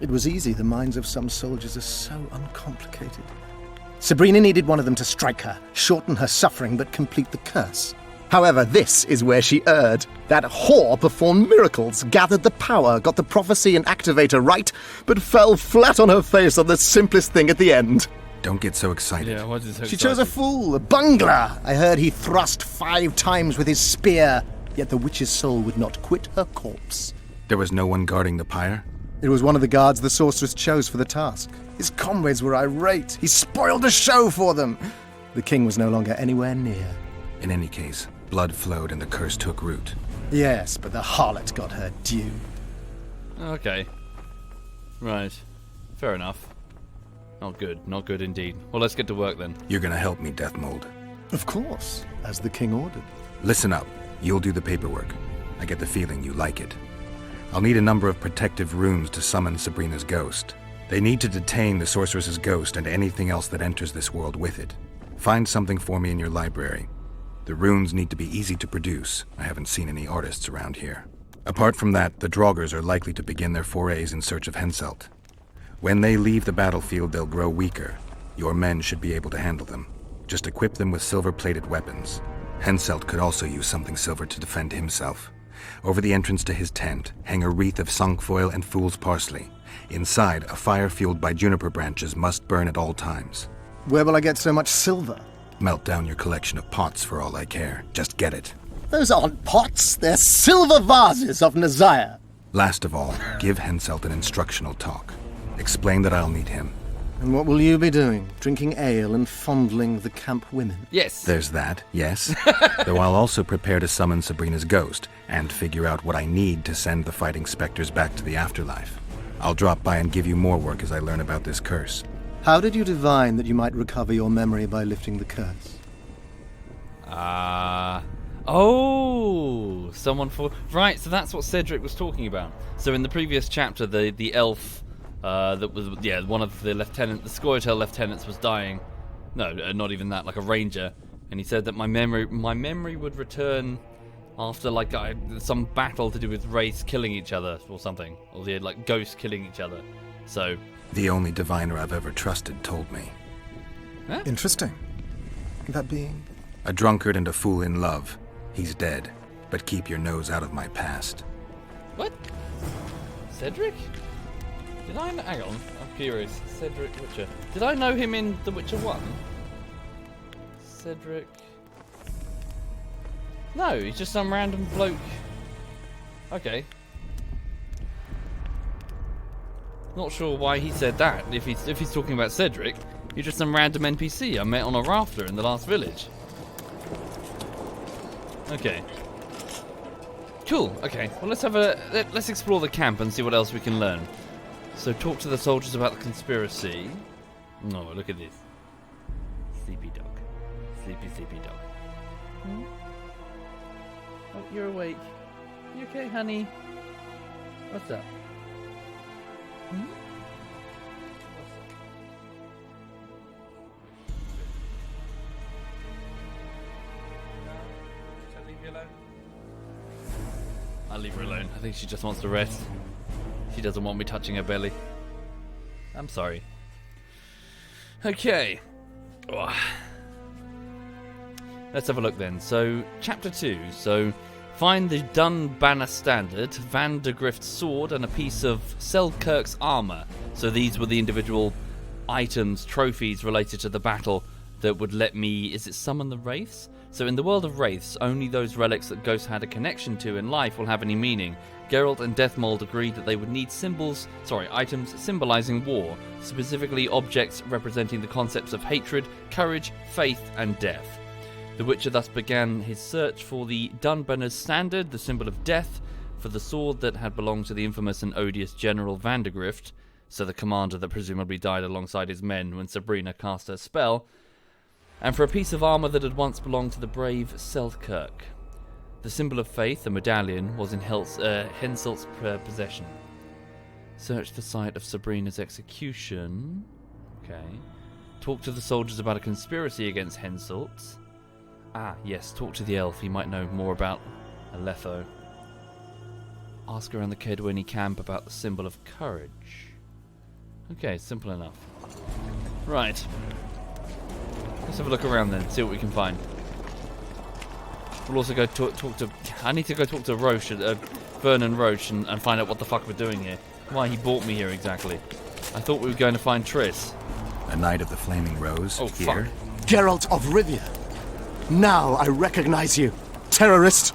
It was easy, the minds of some soldiers are so uncomplicated. Sabrina needed one of them to strike her, shorten her suffering, but complete the curse. However, this is where she erred. That whore performed miracles, gathered the power, got the prophecy and activator right, but fell flat on her face on the simplest thing at the end. Don't get so excited. Yeah, what is so She chose a fool, a bungler. I heard he thrust 5 times with his spear, yet the witch's soul would not quit her corpse. There was no one guarding the pyre? It was one of the guards the sorceress chose for the task. His comrades were irate. He spoiled the show for them. The king was no longer anywhere near. In any case, blood flowed and the curse took root. Yes, but the harlot got her due. Okay. Right. Fair enough. Not good indeed. Well, let's get to work then. You're gonna help me, Deathmold. Of course, as the king ordered. Listen up. You'll do the paperwork. I get the feeling you like it. I'll need a number of protective runes to summon Sabrina's ghost. They need to detain the sorceress's ghost and anything else that enters this world with it. Find something for me in your library. The runes need to be easy to produce. I haven't seen any artists around here. Apart from that, the Draugrs are likely to begin their forays in search of Henselt. When they leave the battlefield, they'll grow weaker. Your men should be able to handle them. Just equip them with silver-plated weapons. Henselt could also use something silver to defend himself. Over the entrance to his tent, hang a wreath of cinquefoil and fool's parsley. Inside, a fire fueled by juniper branches must burn at all times. Where will I get so much silver? Melt down your collection of pots for all I care. Just get it. Those aren't pots, they're silver vases of Nazaya. Last of all, give Henselt an instructional talk. Explain that I'll need him. And what will you be doing? Drinking ale and fondling the camp women? Yes. There's that, yes. Though I'll also prepare to summon Sabrina's ghost and figure out what I need to send the fighting specters back to the afterlife. I'll drop by and give you more work as I learn about this curse. How did you divine that you might recover your memory by lifting the curse? Oh, someone for... Right, so that's what Cedric was talking about. So in the previous chapter, the elf that was, one of the Scoia'tael lieutenants was dying. No, not even that, like a ranger. And he said that my memory would return after some battle to do with race killing each other or something. Or they had ghosts killing each other. So... The only diviner I've ever trusted told me. Huh? Interesting. That being? A drunkard and a fool in love. He's dead. But keep your nose out of my past. What? Cedric? Did I know... Hang on, I'm curious. Cedric Witcher. Did I know him in The Witcher 1? Cedric... No, he's just some random bloke. Okay. Not sure why he said that. If he's talking about Cedric, you're just some random NPC I met on a rafter in the last village. Okay. Cool. Okay. Well, let's explore the camp and see what else we can learn. So talk to the soldiers about the conspiracy. Oh, look at this. Sleepy dog. Sleepy dog. Hmm? Oh, you're awake. You okay, honey? What's up? Hmm? Shall I leave you alone? I'll leave her alone. I think she just wants to rest. She doesn't want me touching her belly. I'm sorry. Okay. Oh. Let's have a look then. So, Chapter 2. So, find the Dun Banner Standard, Van de Grift's sword, and a piece of Selkirk's armor. So these were the individual items, trophies related to the battle that would let me... Is it summon the wraiths? So in the world of wraiths, only those relics that ghosts had a connection to in life will have any meaning. Geralt and Deathmold agreed that they would need items symbolizing war, specifically objects representing the concepts of hatred, courage, faith, and death. The Witcher thus began his search for the Dunbanner's Standard, the symbol of death, for the sword that had belonged to the infamous and odious General Vandergrift, so the commander that presumably died alongside his men when Sabrina cast her spell, and for a piece of armour that had once belonged to the brave Selkirk. The symbol of faith, a medallion, was in Henselt's possession. Search the site of Sabrina's execution. Okay. Talk to the soldiers about a conspiracy against Henselt. Ah, yes, talk to the elf. He might know more about Aletho. Ask around the Kedweni camp about the symbol of courage. Okay, simple enough. Right. Let's have a look around then, see what we can find. We'll also go talk to... I need to go talk to Roche, Vernon Roche, and find out what the fuck we're doing here. Why he brought me here exactly. I thought we were going to find Triss. A Knight of the Flaming Rose? Oh, here? fuck. Geralt of Rivia. Now I recognize you. Terrorist.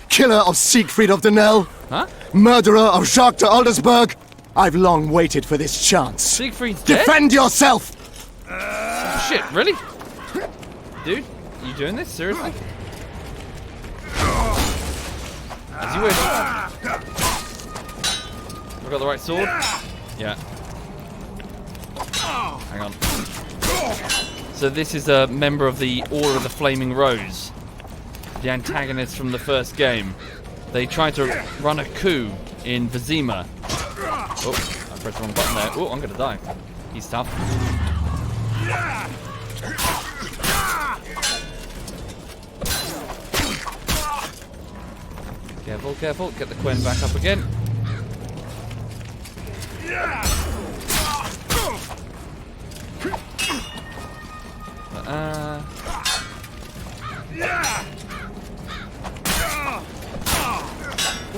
Killer of Siegfried of Denel. Huh? Murderer of Jacques de Aldersberg. I've long waited for this chance. Siegfried's dead? Defend yourself! Shit, really? Dude, you doing this? Seriously? As you wish. Have I got the right sword? Yeah. Hang on. So this is a member of the Order of the Flaming Rose. The antagonist from the first game. They tried to run a coup in Vizima. Oh, I pressed the wrong button there. Oh, I'm gonna die. He's tough. Careful, careful. Get the Quen back up again.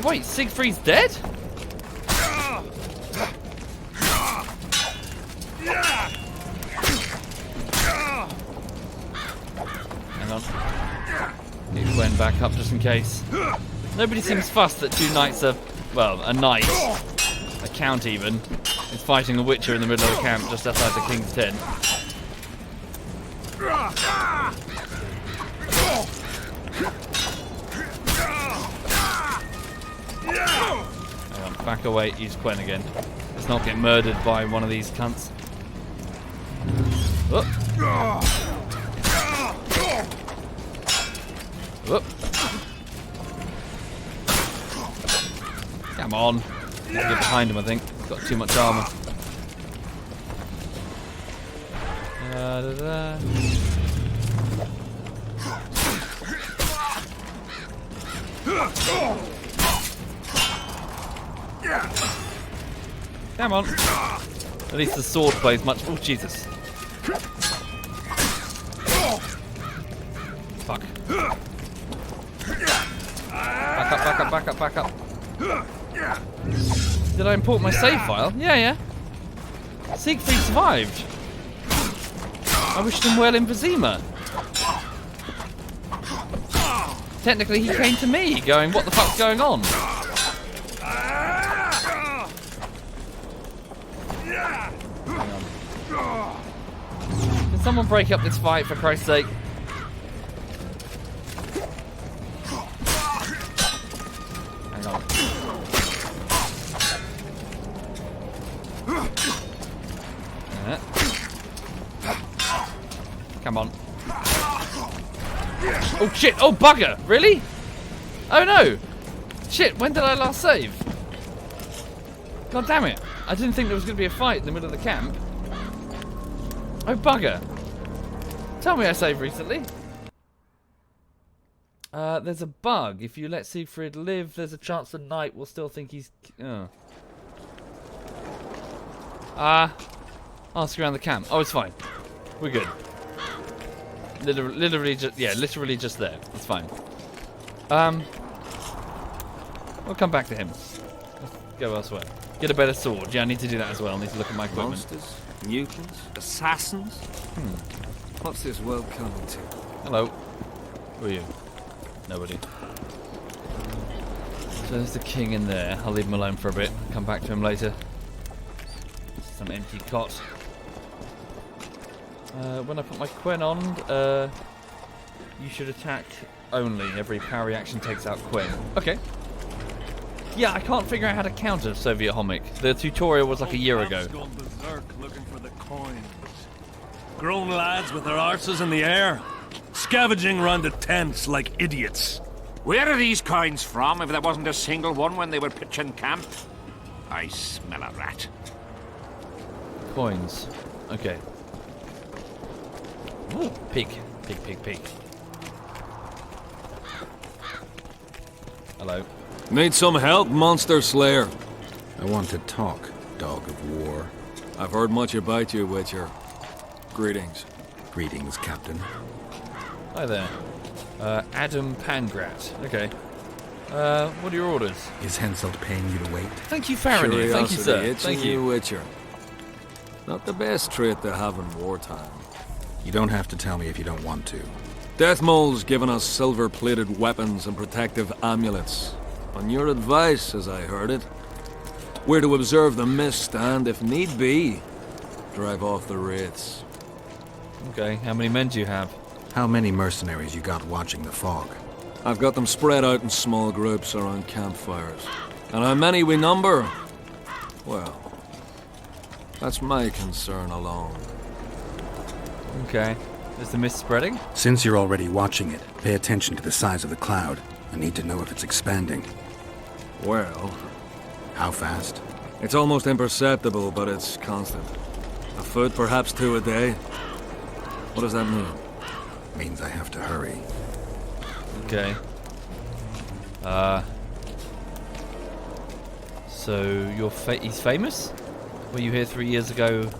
Wait, Siegfried's dead? Hang on. Get Quen back up just in case. Nobody seems fussed that two knights are, well, a knight, a count even, is fighting a Witcher in the middle of the camp just outside the King's tent. Hang on, back away, use Quen again. Let's not get murdered by one of these cunts. Whoop. Whoop. Come on. Get behind him, I think. He's got too much armour. Come on. At least the sword plays much. Oh, Jesus. Fuck. Back up, back up, back up, back up. Did I import my save file? Yeah. Siegfried survived. I wished him well in Vizima. Technically, he came to me, going, "What the fuck's going on?" Can someone break up this fight, for Christ's sake? Hang on. Come on. Oh shit! Oh bugger! Really? Oh no! Shit! When did I last save? God damn it! I didn't think there was going to be a fight in the middle of the camp. Oh bugger! Tell me I saved recently. There's a bug. If you let Siegfried live, there's a chance the knight will still think he's... ask around the camp. Oh, it's fine. We're good. Literally just there. It's fine. We'll come back to him. Let's go elsewhere. Get a better sword. Yeah, I need to do that as well. I need to look at my equipment. Monsters? Mutants? Assassins? What's this world coming to? Hello. Who are you? Nobody. So there's the king in there. I'll leave him alone for a bit. Come back to him later. Some empty cot. When I put my Quen on, you should attack only. Every parry action takes out Quen. Okay. Yeah, I can't figure out how to counter Soviet Homic. The tutorial was like a year ago. Gone berserk looking for the coins. Grown lads with their arses in the air, scavenging round the tents like idiots. Where are these coins from, if there wasn't a single one when they were pitching camp? I smell a rat. Coins. Okay. Ooh, pig. Pig. Hello. Need some help, Monster Slayer? I want to talk, dog of war. I've heard much about you, Witcher. Greetings. Greetings, Captain. Hi there. Adam Pangrat. Okay. What are your orders? Is Henselt paying you to wait? Thank you, Farinir. Thank you, sir. Thank you. Witcher. Not the best trait to have in wartime. You don't have to tell me if you don't want to. Deathmole's given us silver-plated weapons and protective amulets. On your advice, as I heard it, we're to observe the mist and, if need be, drive off the wraiths. Okay, how many men do you have? How many mercenaries you got watching the fog? I've got them spread out in small groups around campfires. And how many we number? Well, that's my concern alone. Okay. Is the mist spreading? Since you're already watching it, pay attention to the size of the cloud. I need to know if it's expanding. Well, how fast? It's almost imperceptible, but it's constant. A foot, perhaps 2 a day. What does that mean? Means I have to hurry. Okay. So he's famous? Were you here 3 years ago?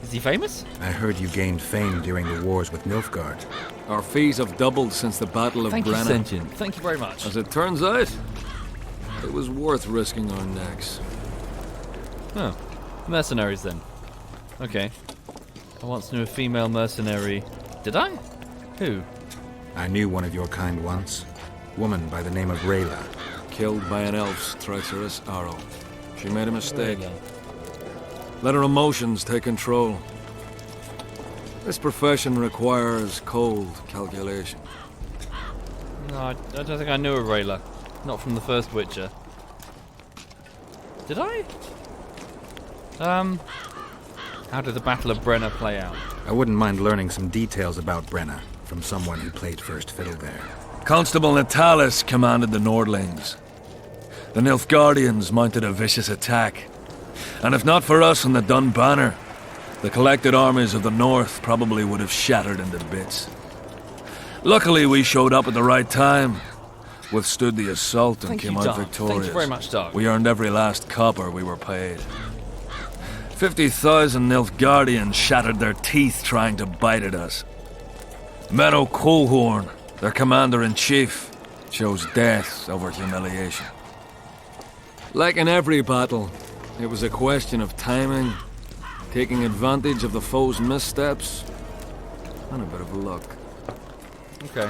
Is he famous? I heard you gained fame during the wars with Nilfgaard. Our fees have doubled since the Battle of Brenna. Thank you, Sentient. Thank you very much. As it turns out, it was worth risking our necks. Oh. Mercenaries, then. Okay. I once knew a female mercenary. Did I? Who? I knew one of your kind once. Woman by the name of Rayla. Killed by an elf's treacherous arrow. She made a mistake. Rayla. Let her emotions take control. This profession requires cold calculation. No, I don't think I knew a Rayla. Not from the first Witcher. Did I? How did the Battle of Brenna play out? I wouldn't mind learning some details about Brenna from someone who played first fiddle there. Constable Natalis commanded the Nordlings. The Nilfgaardians mounted a vicious attack. And if not for us and the Dun Banner, the collected armies of the north probably would have shattered into bits. Luckily, we showed up at the right time, withstood the assault, and came out victorious. Thank you very much, Doug. We earned every last copper we were paid. 50,000 Nilfgaardians shattered their teeth trying to bite at us. Menno Colehorn, their commander-in-chief, chose death over humiliation. Like in every battle, it was a question of timing, taking advantage of the foe's missteps, and a bit of luck. Okay.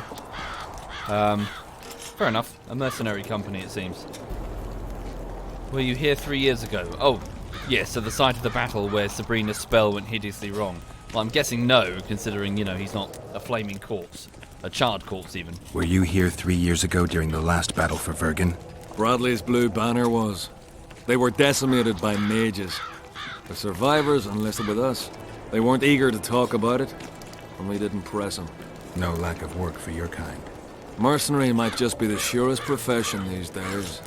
Fair enough. A mercenary company, it seems. Were you here 3 years ago? Oh, yes, at the site of the battle where Sabrina's spell went hideously wrong. Well, I'm guessing no, considering, he's not a flaming corpse. A charred corpse, even. Were you here 3 years ago during the last battle for Vergen? Bradley's Blue Banner was. They were decimated by mages. The survivors enlisted with us. They weren't eager to talk about it, and we didn't press them. No lack of work for your kind. Mercenary might just be the surest profession these days.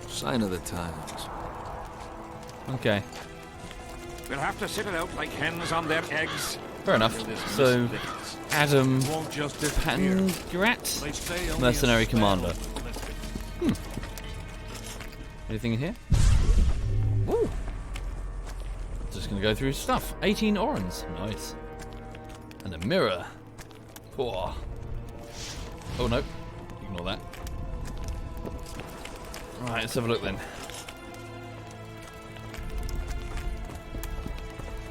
Sign of the times. Okay. We'll have to sit it out like hens on their eggs. Fair enough. So, Adam Pangrat? Mercenary commander. Anything in here? Woo! Just gonna go through stuff. 18 orans. Nice. And a mirror. Oh. Oh no. Ignore that. Right, let's have a look then.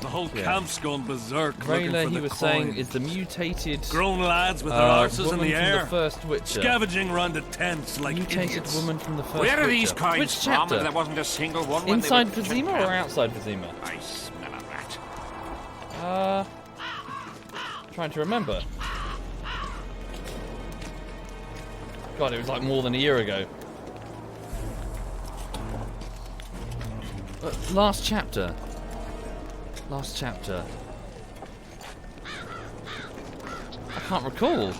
The whole camp's gone berserk. Rayla, looking he for was the saying, coin. is the mutated Grown lads with their arses in woman the from air. the first Witcher. Scavenging round the tents like Mutated idiots. woman from the first Where are Witcher. these coins Which from? chapter? There wasn't a single one when Inside they were Vizima or outside Vizima? I smell a rat. Trying to remember. God, it was like more than a year ago. Last chapter. Last chapter. I can't recall.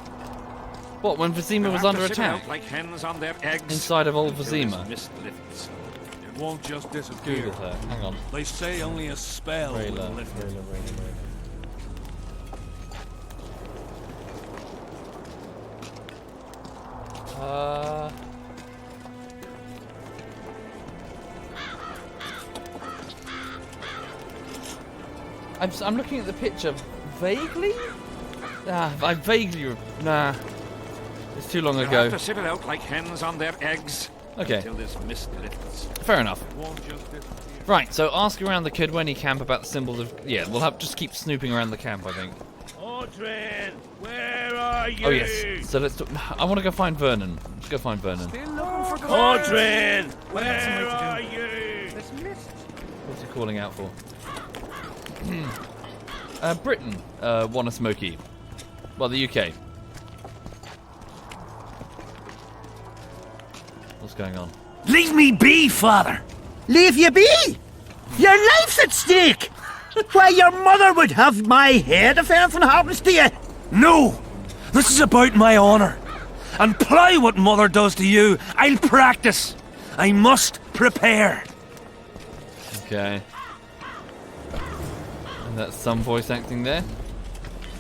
What, when Vizima was under attack? Like hens on their eggs. Inside of old Until this Vizima. mist lifts. It won't just disappear. Google her. Hang on. They say only a spell will Rayla. lift it. I'm looking at the picture vaguely? I vaguely... Nah. It's too long They'll ago. have to sit it out like hens on their eggs. Okay. Until this mist lifts. Fair enough. It won't just disappear. Right, so ask around the Kidweni camp about the symbols of... Yeah, we'll have just keep snooping around the camp, I think. Audrin, where are you? Oh, yes. So let's... I want to go find Vernon. Let's go find Vernon. Audrin, where are you? What's he calling out for? Britain want a smoky. Well, the UK. What's going on? Leave me be, father! Leave you be? Your life's at stake! Why, your mother would have my head if anything happens to you! No! This is about my honour. And ply what mother does to you, I'll practice. I must prepare. Okay. And that's some voice acting there.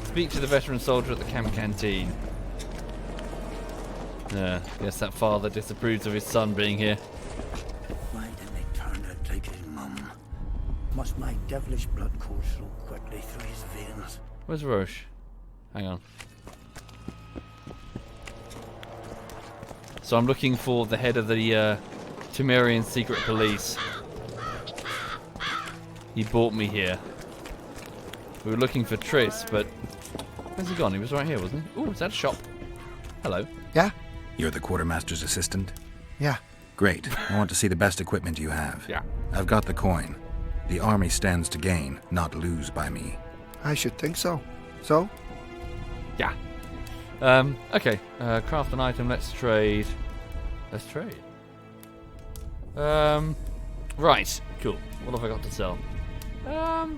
Speak to the veteran soldier at the camp canteen. Yeah, yes, that father disapproves of his son being here. Why didn't they turn out like his mum? Must my devilish blood course so quickly through his veins? Where's Roche? Hang on. So I'm looking for the head of the Temerian secret police. He brought me here. We were looking for Triss, but where's he gone? He was right here, wasn't he? Ooh, is that a shop? Hello. Yeah? You're the quartermaster's assistant? Yeah. Great. I want to see the best equipment you have. Yeah. I've got the coin. The army stands to gain, not lose by me. I should think so. So? Yeah. Okay. Craft an item. Let's trade. Let's trade. Right. Cool. What have I got to sell? Got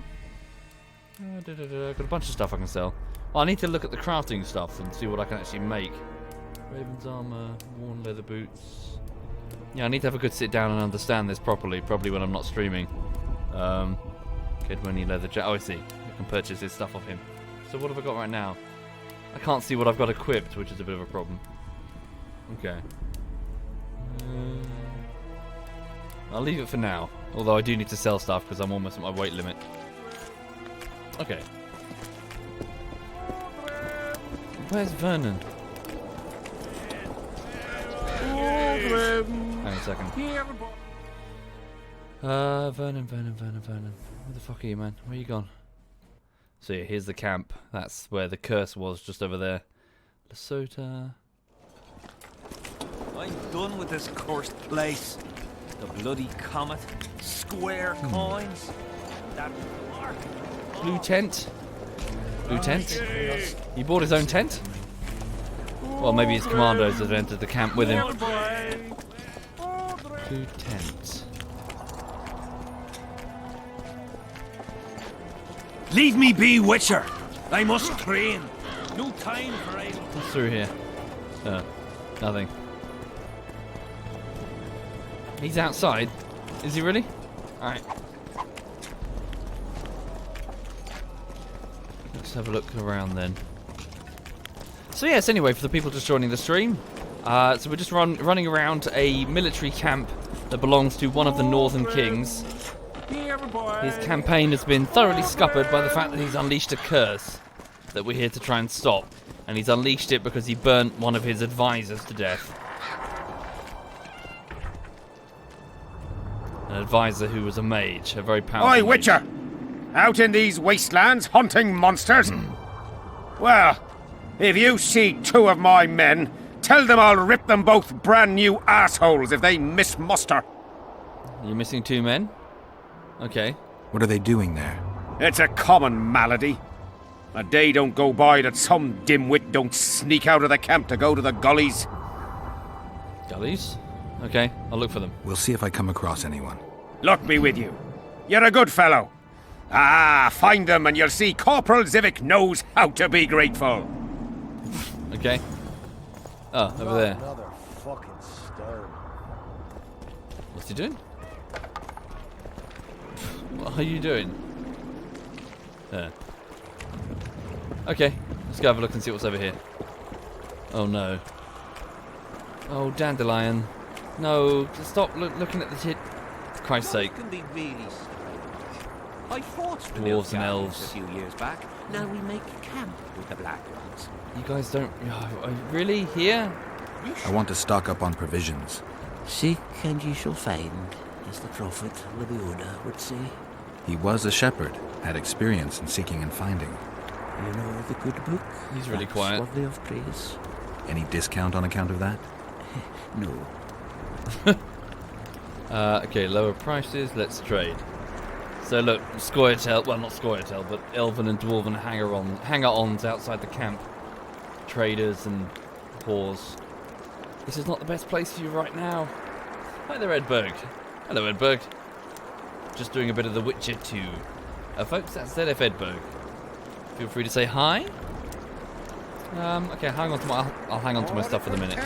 a bunch of stuff I can sell. I need to look at the crafting stuff and see what I can actually make. Raven's armor, worn leather boots. Yeah, I need to have a good sit down and understand this properly. Probably when I'm not streaming. Kidweni leather jacket. Oh, I see. I can purchase this stuff off him. So what have I got right now? I can't see what I've got equipped, which is a bit of a problem. Okay. I'll leave it for now. Although I do need to sell stuff because I'm almost at my weight limit. Okay. Where's Vernon? Hang on a second. Vernon. Where the fuck are you, man? Where you gone? So yeah, here's the camp. That's where the curse was, just over there. Lesota. I'm done with this cursed place. The bloody comet, square coins, that mark. Blue tent. Blue tent. He bought his own tent? Well, maybe his commandos have entered the camp with him. Blue tent. Leave me be, Witcher. I must train. No time for idle. What's through here? Nothing. He's outside. Is he really? Alright. Let's have a look around then. So yes, anyway, for the people just joining the stream, so we're just running around a military camp that belongs to one of the Northern Kings. His campaign has been thoroughly scuppered by the fact that he's unleashed a curse that we're here to try and stop. And he's unleashed it because he burnt one of his advisors to death. An advisor who was a mage, a very powerful Oi, mage. Witcher! Out in these wastelands hunting monsters? Well, if you see two of my men, tell them I'll rip them both brand new assholes if they miss muster. You're missing 2 men? Okay. What are they doing there? It's a common malady. A day don't go by that some dimwit don't sneak out of the camp to go to the gullies. Gullies? Okay, I'll look for them. We'll see if I come across anyone. Luck be with you. You're a good fellow. Find them and you'll see Corporal Zivik knows how to be grateful. Okay. Oh, over there. Another fucking stone. What's he doing? What are you doing? Okay, let's go have a look and see what's over here. Oh no. Oh, dandelion. No, stop looking at the tit. For Christ's sake. Can be really strange. I fought Dwarves and elves. a few years back. Now we make camp with the black ones. You guys don't... really? Here? I want to stock up on provisions. Seek and ye shall find, as the prophet Lebuda would say. He was a shepherd, had experience in seeking and finding. You know the good book? He's really That's quiet. Worthy of praise. Any discount on account of that? No. Okay, lower prices, let's trade. So look, Scoia'tael, well not Scoia'tael, but Elven and Dwarven hanger-ons outside the camp. Traders and whores. This is not the best place for you right now. Hi there, Edberg. Hello, Edberg. Just doing a bit of The Witcher 2. Folks, that's ZF Edberg. Feel free to say hi. Okay, I'll hang on to my stuff for the minute.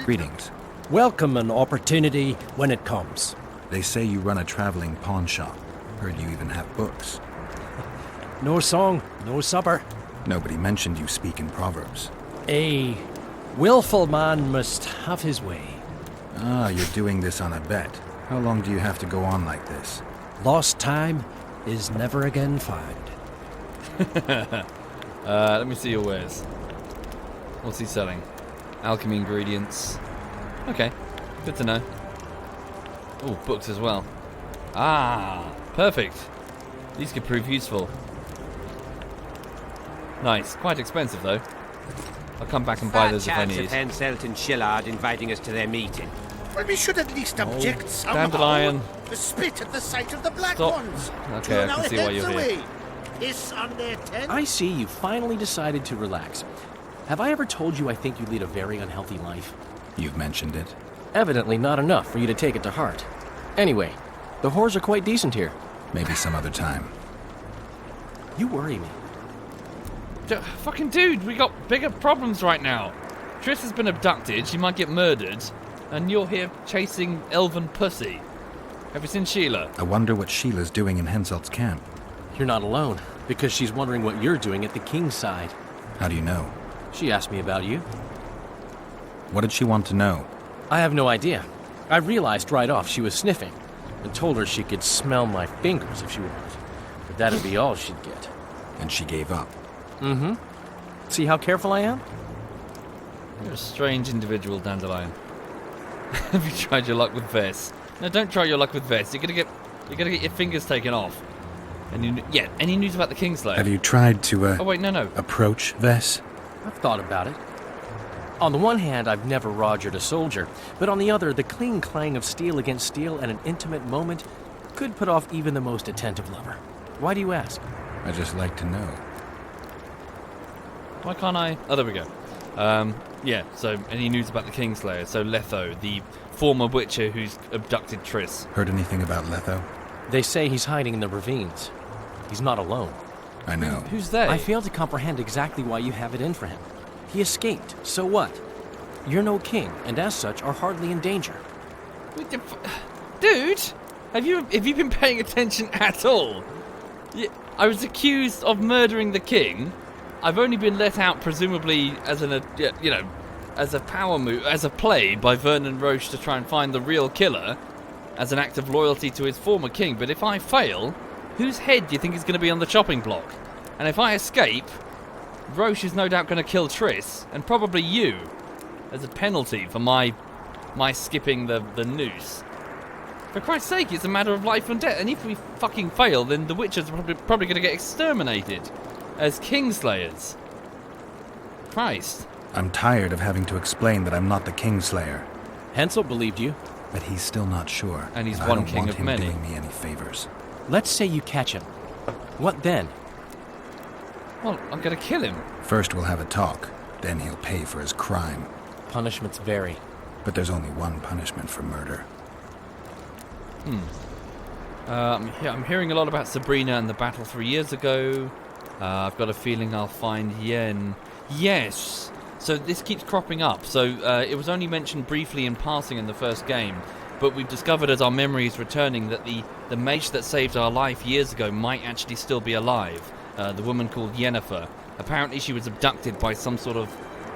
Greetings. Welcome an opportunity when it comes. They say you run a traveling pawn shop. Heard you even have books. No song, no supper. Nobody mentioned you speak in proverbs. A willful man must have his way. Ah, you're doing this on a bet. How long do you have to go on like this? Lost time is never again found. Let me see your wares. What's he selling? Alchemy ingredients. Okay, good to know. Oh, books as well. Ah, perfect. These could prove useful. Nice. Quite expensive, though. I'll come back and buy those if I need. Henselt and Shillard inviting us to their meeting. Well, we should at least object somehow. Dandelion. The spit at the sight of the black Stop. ones. Okay, I can see why you're here. Piss on their tent. I see you finally decided to relax. Have I ever told you I think you lead a very unhealthy life? You've mentioned it. Evidently not enough for you to take it to heart. Anyway, the whores are quite decent here. Maybe some other time. You worry me. Fucking dude, we got bigger problems right now. Triss has been abducted, she might get murdered, and you're here chasing elven pussy. Have you seen Sheila? I wonder what Sheila's doing in Henselt's camp. You're not alone, because she's wondering what you're doing at the king's side. How do you know? She asked me about you. What did she want to know? I have no idea. I realized right off she was sniffing, and told her she could smell my fingers if she wanted. But that'd be all she'd get. And she gave up. Mm-hmm. See how careful I am? You're a strange individual, Dandelion. Have you tried your luck with Vess? No, don't try your luck with Vess. You're gonna get your fingers taken off. And any news about the Kingslayer? Have you tried to, Oh wait, no. approach Vess? I've thought about it. On the one hand, I've never rogered a soldier, but on the other, the cling clang of steel against steel at an intimate moment could put off even the most attentive lover. Why do you ask? I just like to know. Why can't I? Oh, there we go. Yeah, so any news about the Kingslayer? So Letho, the former Witcher who's abducted Triss. Heard anything about Letho? They say he's hiding in the ravines. He's not alone. I know. Who's they? I fail to comprehend exactly why you have it in for him. He escaped, so what? You're no king, and as such are hardly in danger. Dude, have you been paying attention at all? I was accused of murdering the king. I've only been let out, presumably as as a power move, as a play by Vernon Roche to try and find the real killer, as an act of loyalty to his former king. But if I fail, whose head do you think is going to be on the chopping block? And if I escape, Roche is no doubt going to kill Triss, and probably you, as a penalty for my skipping the noose. For Christ's sake, it's a matter of life and death. And if we fucking fail, then the Witchers are probably going to get exterminated as Kingslayers. Christ. I'm tired of having to explain that I'm not the Kingslayer. Hansel believed you. But he's still not sure. And he's I one don't king want of him many. doing me any favors. Let's say you catch him. What then? Well, I'm going to kill him. First we'll have a talk. Then he'll pay for his crime. Punishments vary. But there's only one punishment for murder. I'm hearing a lot about Sabrina and the battle 3 years ago. I've got a feeling I'll find Yen. Yes! So this keeps cropping up. So it was only mentioned briefly in passing in the first game, but we've discovered as our memory is returning that the mage that saved our life years ago might actually still be alive. The woman called Yennefer. Apparently she was abducted by some sort of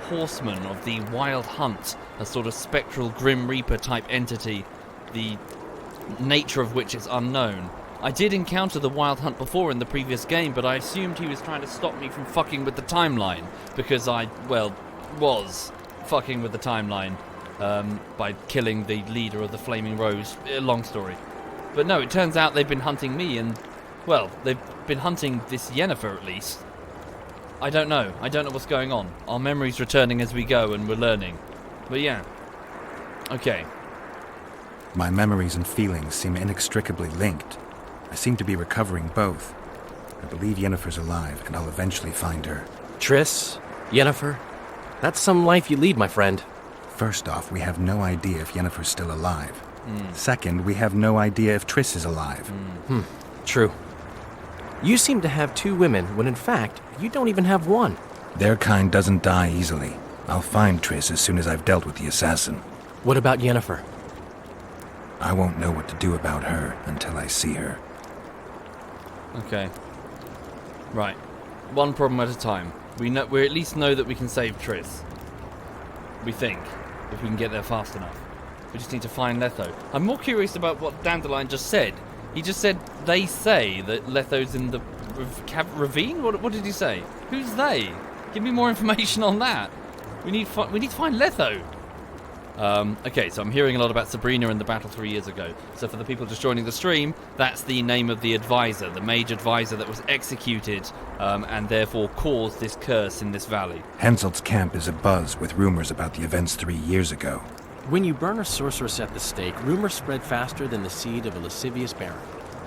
horseman of the Wild Hunt, a sort of spectral Grim Reaper type entity, the nature of which is unknown. I did encounter the Wild Hunt before in the previous game, but I assumed he was trying to stop me from fucking with the timeline, because I, well, was fucking with the timeline by killing the leader of the Flaming Rose. Long story. But no, it turns out they've been hunting me, and, well, they've been hunting this Yennefer at least. I don't know what's going on. Our memory's returning as we go, and we're learning. But yeah. Okay. My memories and feelings seem inextricably linked. I seem to be recovering both. I believe Yennefer's alive, and I'll eventually find her. Triss, Yennefer, that's some life you lead, my friend. First off, we have no idea if Yennefer's still alive. Second, we have no idea if Triss is alive. True. You seem to have 2 women, when in fact, you don't even have one. Their kind doesn't die easily. I'll find Triss as soon as I've dealt with the assassin. What about Yennefer? I won't know what to do about her until I see her. Okay. Right. One problem at a time. We at least know that we can save Triss. We think. If we can get there fast enough. We just need to find Letho. I'm more curious about what Dandelion just said. He just said, they say that Letho's in the ravine? What did he say? Who's they? Give me more information on that. We need to find Letho. Okay, so I'm hearing a lot about Sabrina and the battle 3 years ago. So for the people just joining the stream, that's the name of the advisor, the mage advisor that was executed and therefore caused this curse in this valley. Henselt's camp is abuzz with rumors about the events 3 years ago. When you burn a sorceress at the stake, rumors spread faster than the seed of a lascivious baron.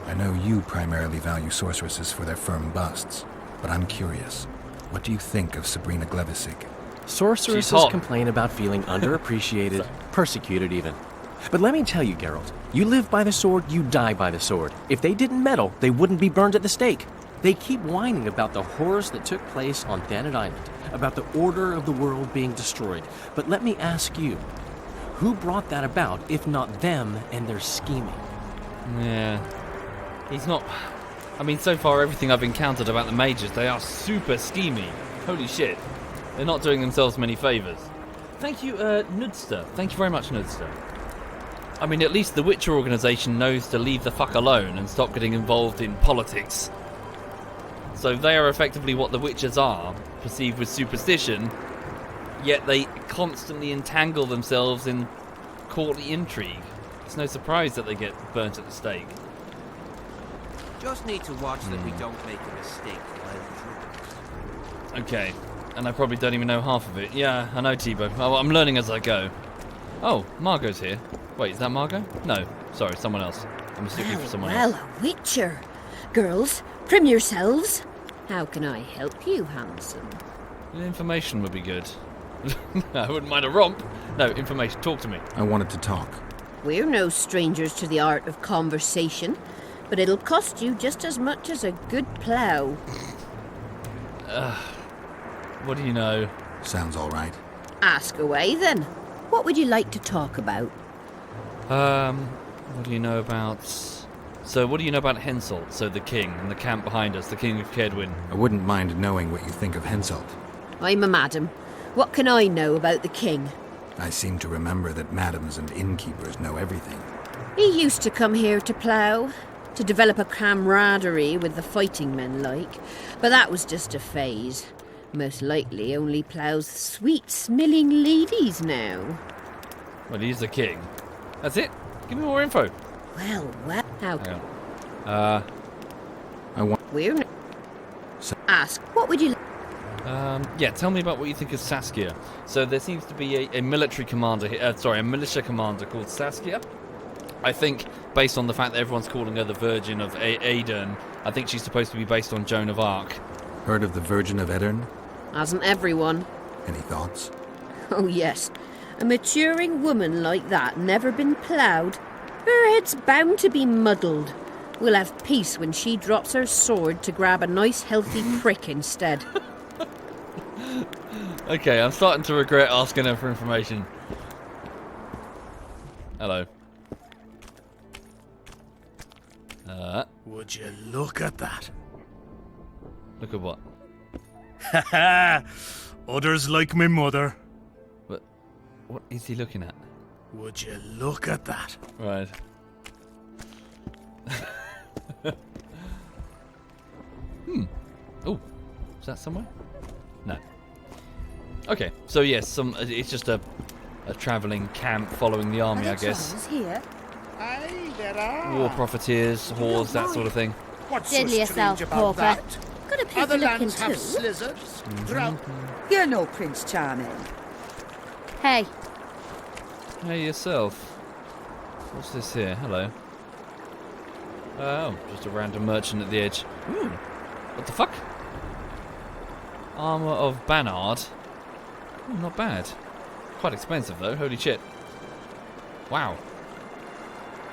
I know you primarily value sorceresses for their firm busts, but I'm curious. What do you think of Sabrina Glevisic? Sorceresses complain about feeling underappreciated, persecuted even. But let me tell you, Geralt, you live by the sword, you die by the sword. If they didn't meddle, they wouldn't be burned at the stake. They keep whining about the horrors that took place on Thanet Island, about the order of the world being destroyed. But let me ask you, who brought that about, if not them and their scheming? Yeah. He's not... I mean, so far everything I've encountered about the mages, they are super schemy. Holy shit. They're not doing themselves many favours. Thank you, Nudster. Thank you very much, Nudster. I mean, at least the Witcher organisation knows to leave the fuck alone and stop getting involved in politics. So they are effectively what the Witchers are, perceived with superstition, yet they constantly entangle themselves in courtly intrigue. It's no surprise that they get burnt at the stake. Just need to watch that we don't make a mistake while drumming. Okay, and I probably don't even know half of it. Yeah, I know, T-Bo. Oh, I'm learning as I go. Oh, Margot's here. Wait, is that Margot? No, sorry, someone else. I'm mistaken for someone else. A Witcher. Girls, prim yourselves. How can I help you, handsome? Information would be good. I wouldn't mind a romp. No, information. Talk to me. I wanted to talk. We're no strangers to the art of conversation, but it'll cost you just as much as a good plough. What do you know? Sounds all right. Ask away, then. What would you like to talk about? What do you know about... So, what do you know about Henselt? So, the king, and the camp behind us, the king of Kedwin. I wouldn't mind knowing what you think of Henselt. I'm a madam. What can I know about the king? I seem to remember that madams and innkeepers know everything. He used to come here to plough, to develop a camaraderie with the fighting men like, but that was just a phase. Most likely only ploughs sweet, smilling ladies now. Well, he's the king. That's it? Give me more info. Well, how? Hang on. I want. We're ask. What would you? Yeah, tell me about what you think of Saskia. So there seems to be a military commander here. Sorry, a militia commander called Saskia. I think, based on the fact that everyone's calling her the Virgin of Aedirn, I think she's supposed to be based on Joan of Arc. Heard of the Virgin of Aedirn? Hasn't everyone? Any thoughts? Oh yes, a maturing woman like that, never been ploughed. Her head's bound to be muddled. We'll have peace when she drops her sword to grab a nice healthy prick instead. Okay, I'm starting to regret asking her for information. Hello. Would you look at that? Look at what? Ha ha! Others like my mother. What is he looking at? Would you look at that? Right. Oh, is that somewhere? No. Okay, so yes, it's just a travelling camp following the army, I guess. Here. Aye, there are. War profiteers, whores, that sort of thing. What's Diddle so yourself, strange about Porker. that? Got a Other looking lands have too. slizzards. Drought. You're no Prince Charming. Hey, Hey, yourself. What's this here? Hello. Oh, just a random merchant at the edge. Ooh, what the fuck? Armour of Bannard. Ooh, not bad. Quite expensive though, holy shit. Wow.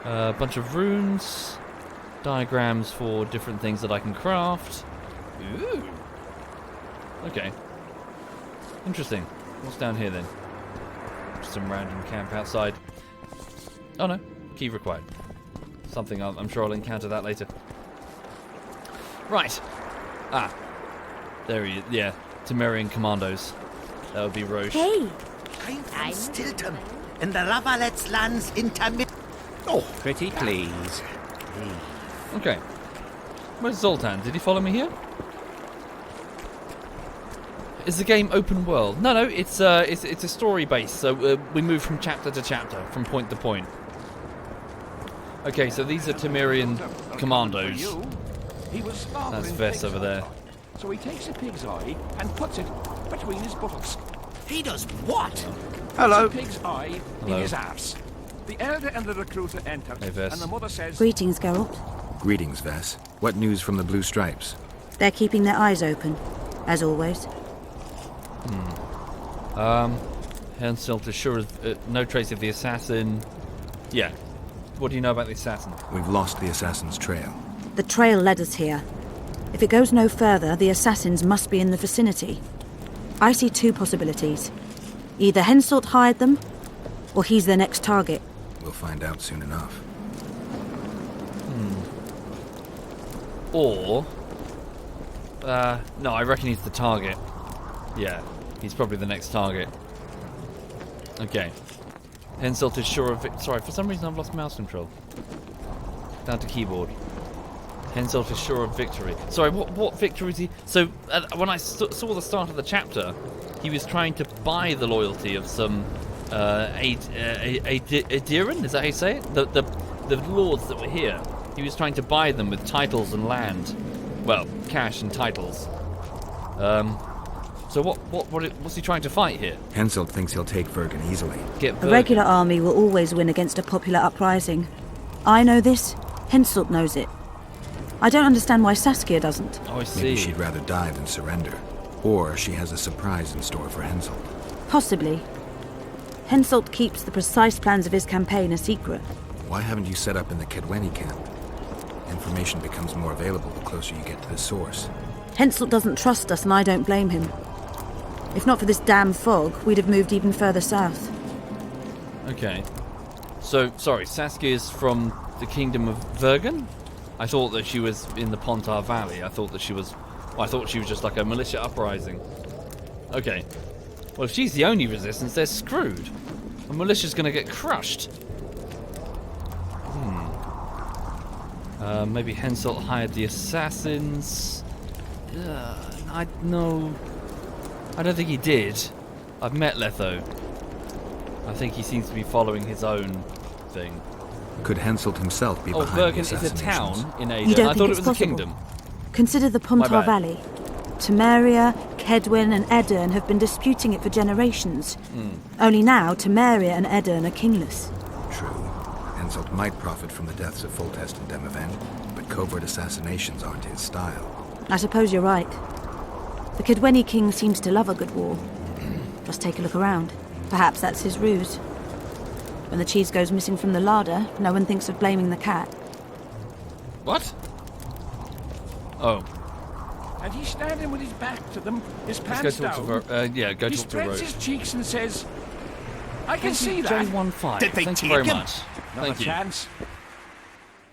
A bunch of runes. Diagrams for different things that I can craft. Ooh. Okay. Interesting. What's down here then? Just some random camp outside. Oh no, key required. Something I'm sure I'll encounter that later. Right. Ah. There he is. Yeah. Temerian commandos. That would be Roche. Hey. I'm from Stilton, in the Lavallette's lands intermit. Oh, pretty please. Okay. Where's Zoltan? Did he follow me here? Is the game open world? No, it's a story based. So we move from chapter to chapter, from point to point. Okay, so these are Temerian commandos. He was slaughtering That's Vess pigs over there. So he takes a pig's eye and puts it between his buttocks. He does what? Hello. Puts a pig's eye Hello. in his arse. The elder and the recruiter enter, Hey, Vess. and the mother says, Greetings, Geralt. Greetings, Vess. What news from the Blue Stripes? They're keeping their eyes open, as always. Henselt is sure no trace of the assassin. Yeah. What do you know about the assassin? We've lost the assassin's trail. The trail led us here. If it goes no further, the assassins must be in the vicinity. I see two possibilities. Either Henselt hired them, or he's their next target. We'll find out soon enough. Or... no, I reckon he's the target. Yeah, he's probably the next target. Okay. Henselt is sure of... Sorry, for some reason I've lost mouse control. Down to keyboard. Henselt is sure of victory. Sorry, what victory is he... So, when I saw the start of the chapter, he was trying to buy the loyalty of some... Aedirn? Is that how you say it? The lords that were here. He was trying to buy them with titles and land. Well, cash and titles. So what's he trying to fight here? Henselt thinks he'll take Vergen easily. Get A Vergen. regular army will always win against a popular uprising. I know this, Henselt knows it. I don't understand why Saskia doesn't. Oh, I see. Maybe she'd rather die than surrender. Or she has a surprise in store for Henselt. Possibly. Henselt keeps the precise plans of his campaign a secret. Why haven't you set up in the Kedweni camp? Information becomes more available the closer you get to the source. Henselt doesn't trust us, and I don't blame him. If not for this damn fog, we'd have moved even further south. Okay. So, sorry, Saskia's from the kingdom of Vergen? I thought that she was in the Pontar Valley. I thought she was just like a militia uprising. Okay. Well, if she's the only resistance, they're screwed. The militia's gonna get crushed. Maybe Henselt hired the assassins. I don't think he did. I've met Letho. I think he seems to be following his own thing. Could Henselt himself be behind the Bergen is a assassinations? town in You Aden. don't I think thought it it's was a possible? kingdom. Consider the My Pontar bad. Valley. Temeria, Kedwin, and Edirn have been disputing it for generations. Only now, Temeria and Edirn are kingless. True. Henselt might profit from the deaths of Foltest and Demaven, but covert assassinations aren't his style. I suppose you're right. The Kedweni king seems to love a good war. Just take a look around. Perhaps that's his ruse. When the cheese goes missing from the larder, no one thinks of blaming the cat. What? Oh. And he's standing with his back to them, his pants Let's go talk down. to He Roche. spreads his cheeks and says, I can see that. J15. Did they Thank you take very him? much. Not Thank a you. chance.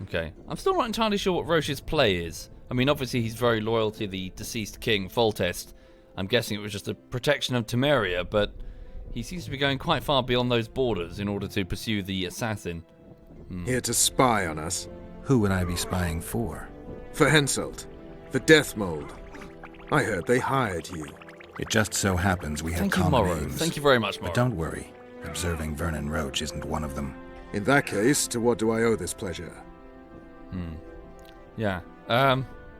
Okay. I'm still not entirely sure what Roche's play is. I mean, obviously he's very loyal to the deceased king, Foltest. I'm guessing it was just a protection of Temeria, but he seems to be going quite far beyond those borders in order to pursue the assassin. Here to spy on us. Who would I be spying for? For Henselt. For Death Mold. I heard they hired you. It just so happens we have Thank you, common Morrow. names. Thank you very much, Morrow. But don't worry. Observing Vernon Roche isn't one of them. In that case, to what do I owe this pleasure? Yeah.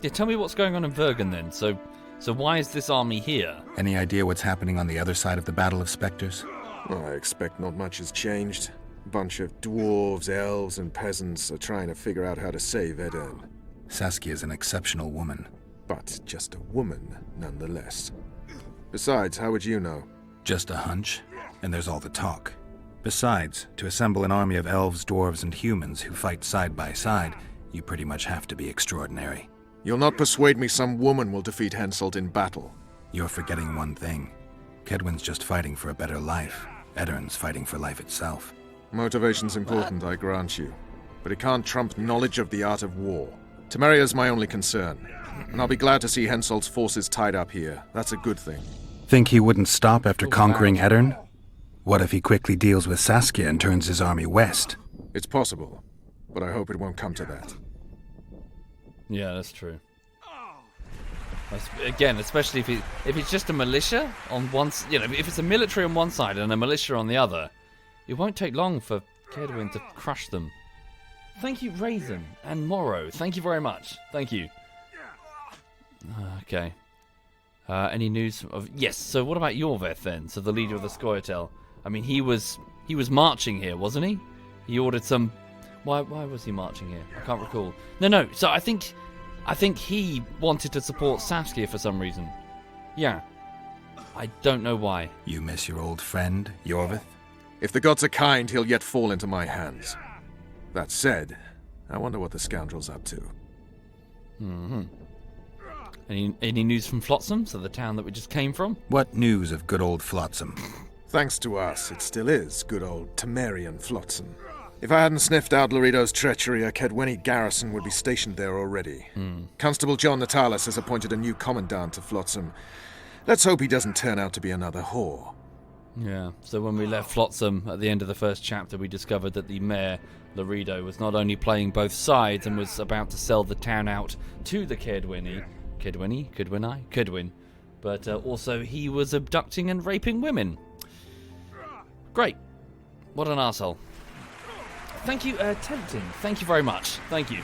Yeah, tell me what's going on in Vergen then. So why is this army here? Any idea what's happening on the other side of the Battle of Spectres? Well, I expect not much has changed. A bunch of dwarves, elves, and peasants are trying to figure out how to save Edirn. Saskia's an exceptional woman. But just a woman, nonetheless. Besides, how would you know? Just a hunch, and there's all the talk. Besides, to assemble an army of elves, dwarves, and humans who fight side by side, you pretty much have to be extraordinary. You'll not persuade me some woman will defeat Henselt in battle. You're forgetting one thing. Kedwin's just fighting for a better life. Edirn's fighting for life itself. Motivation's important, I grant you. But it can't trump knowledge of the art of war. Temeria's my only concern. And I'll be glad to see Henselt's forces tied up here. That's a good thing. Think he wouldn't stop after conquering Edirn? What if he quickly deals with Saskia and turns his army west? It's possible, but I hope it won't come to that. Yeah, that's true. Again, especially if it's just a militia on one, if it's a military on one side and a militia on the other, it won't take long for Kedwin to crush them. Thank you, Raisin and Morrow. Thank you very much. Thank you. Okay. Any news of... Yes, so what about Yorveth then? So the leader of the Scoia'tael. I mean, he was marching here, wasn't he? He ordered some... Why was he marching here? I can't recall. No. So I think he wanted to support Saskia for some reason. Yeah. I don't know why. You miss your old friend, Yorveth? If the gods are kind, he'll yet fall into my hands. That said, I wonder what the scoundrel's up to. Mm-hmm. Any news from Flotsam, so the town that we just came from? What news of good old Flotsam? Thanks to us, it still is good old Temerian Flotsam. If I hadn't sniffed out Laredo's treachery, a Kedweni garrison would be stationed there already. Constable John Natalis has appointed a new commandant to Flotsam. Let's hope he doesn't turn out to be another whore. Yeah, so when we left Flotsam at the end of the first chapter, we discovered that the mayor, Laredo, was not only playing both sides and was about to sell the town out to the Kedwin, but also he was abducting and raping women. Great. What an arsehole. Thank you, Tempting. Thank you very much. Thank you.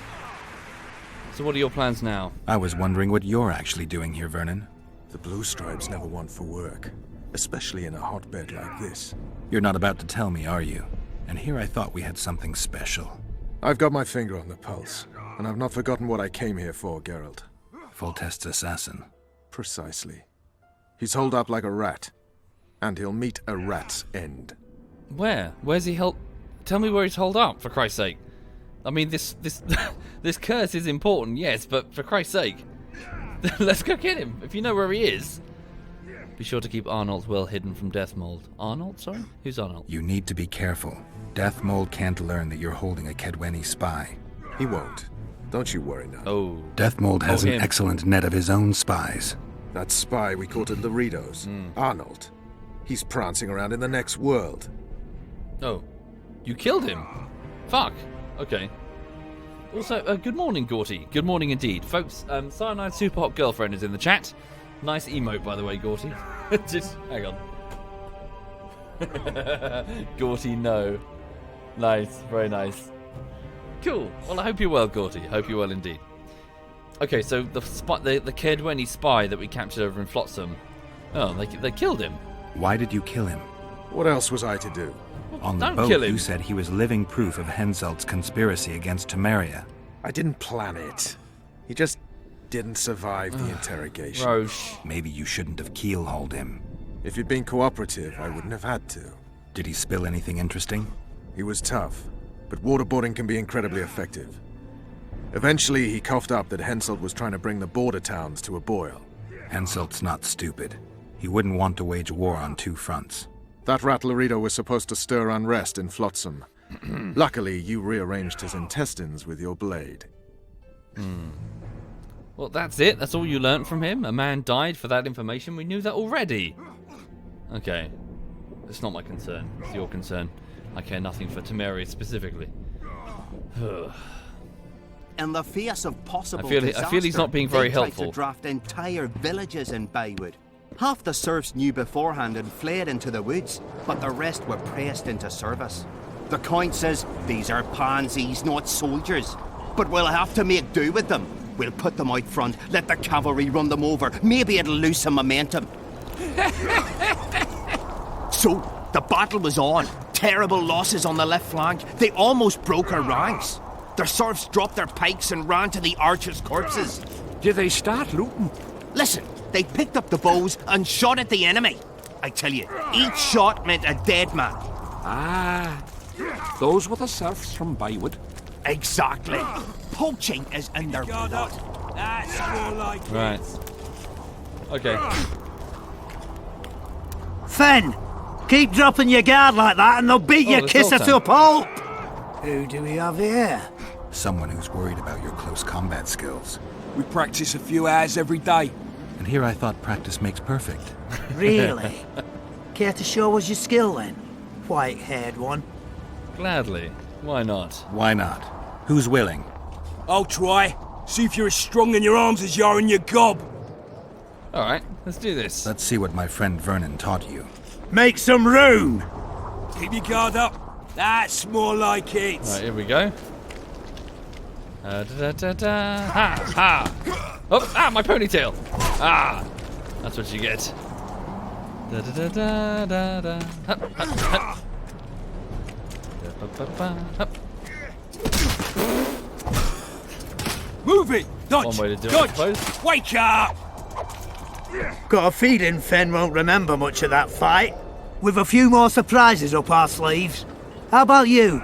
So what are your plans now? I was wondering what you're actually doing here, Vernon. The Blue Stripes never want for work, especially in a hotbed like this. You're not about to tell me, are you? And here I thought we had something special. I've got my finger on the pulse, and I've not forgotten what I came here for, Geralt. Foltest's assassin. Precisely. He's holed up like a rat, and he'll meet a rat's end. Where? Where's he held? Tell me where he's holed up, for Christ's sake. I mean, this this curse is important, yes, but for Christ's sake, let's go get him. If you know where he is, be sure to keep Arnold well hidden from Death Mold. Arnold, sorry? Who's Arnold? You need to be careful. Death Mold can't learn that you're holding a Kedweni spy. He won't. Don't you worry now. Oh. Death Mold has an excellent net of his own spies. That spy we caught at Laredo's, Arnold. He's prancing around in the next world. Oh. You killed him? Fuck. Okay. Also, good morning, Gorty. Good morning indeed. Folks, Cyanide Super Hot Girlfriend is in the chat. Nice emote, by the way, Gorty. Just, hang on. Gorty, no. Nice. Very nice. Cool. Well, I hope you're well, Gorty. I hope you're well indeed. Okay, so the Kedweni spy that we captured over in Flotsam. Oh, they killed him. Why did you kill him? What else was I to do? On the boat, you said he was living proof of Henselt's conspiracy against Temeria. I didn't plan it. He just didn't survive the interrogation. Roche. Maybe you shouldn't have keelhauled him. If he'd been cooperative, I wouldn't have had to. Did he spill anything interesting? He was tough, but waterboarding can be incredibly effective. Eventually, he coughed up that Henselt was trying to bring the border towns to a boil. Henselt's not stupid. He wouldn't want to wage war on two fronts. That Rattlerito was supposed to stir unrest in Flotsam. Luckily, you rearranged his intestines with your blade. Well, that's it. That's all you learnt from him. A man died for that information. We knew that already. Okay. It's not my concern. It's your concern. I care nothing for Temeria specifically. In the face of possible I feel he's not being very helpful. They tried to draft entire villages in Baywood. Half the serfs knew beforehand and fled into the woods, but the rest were pressed into service. The Count says these are pansies, not soldiers. But we'll have to make do with them. We'll put them out front, let the cavalry run them over. Maybe it'll lose some momentum. So, the battle was on. Terrible losses on the left flank. They almost broke our ranks. The serfs dropped their pikes and ran to the archers' corpses. Did they start looting? Listen, they picked up the bows and shot at the enemy. I tell you, each shot meant a dead man. Ah, those were the serfs from Baywood. Exactly. Poaching is in their blood. That's more like Right. Okay. Finn, keep dropping your guard like that and they'll beat your kisser to a pulp. Who do we have here? Someone who's worried about your close combat skills. We practice a few hours every day. And here I thought practice makes perfect. Really? Care to show us your skill then? White-haired one. Gladly. Why not? Why not? Who's willing? I'll try. See if you're as strong in your arms as you are in your gob. Alright, let's do this. Let's see what my friend Vernon taught you. Make some room! Keep your guard up. That's more like it. Right, here we go. Ha! Ha! Oh, ah, my ponytail! Ah! That's what you get. Da da da da da. Hup, hup, hup. Hup. Move it! Dodge! One way to do it, Dodge! I suppose. Wake up! Got a feeling Fen won't remember much of that fight. With a few more surprises up our sleeves. How about you?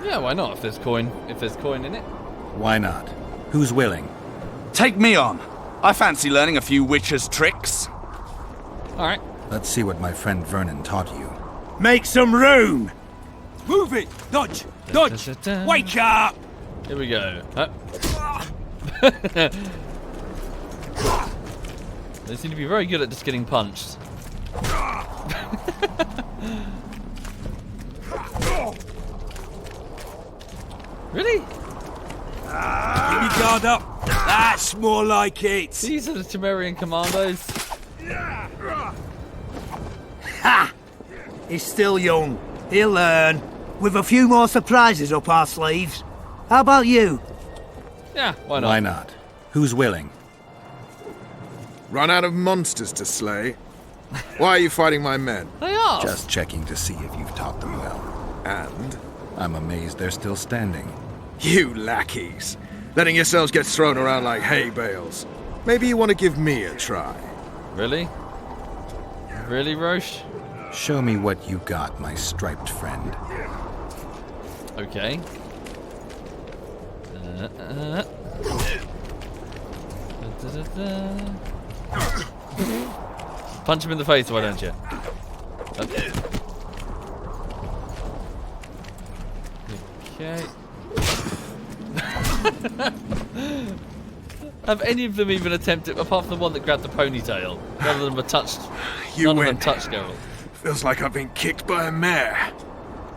Yeah, why not? If there's coin in it. Why not? Who's willing? Take me on. I fancy learning a few witches' tricks. Alright. Let's see what my friend Vernon taught you. Make some room! Move it! Dodge! Dodge! Wake up! Here we go. They seem to be very good at just getting punched. Really? Keep your guard up. That's more like it. These are the Temerian commandos. Ha! He's still young. He'll learn. With a few more surprises up our sleeves. How about you? Yeah, why not? Why not? Who's willing? Run out of monsters to slay? Why are you fighting my men? They are. Just checking to see if you've taught them well. And? I'm amazed they're still standing. You lackeys. Letting yourselves get thrown around like hay bales. Maybe you want to give me a try. Really? Really, Roche? Show me what you got, my striped friend. Okay. Punch him in the face, why don't you? Okay. Have any of them even attempted, apart from the one that grabbed the ponytail? None of them have touched. None of them touched Geralt. Feels like I've been kicked by a mare.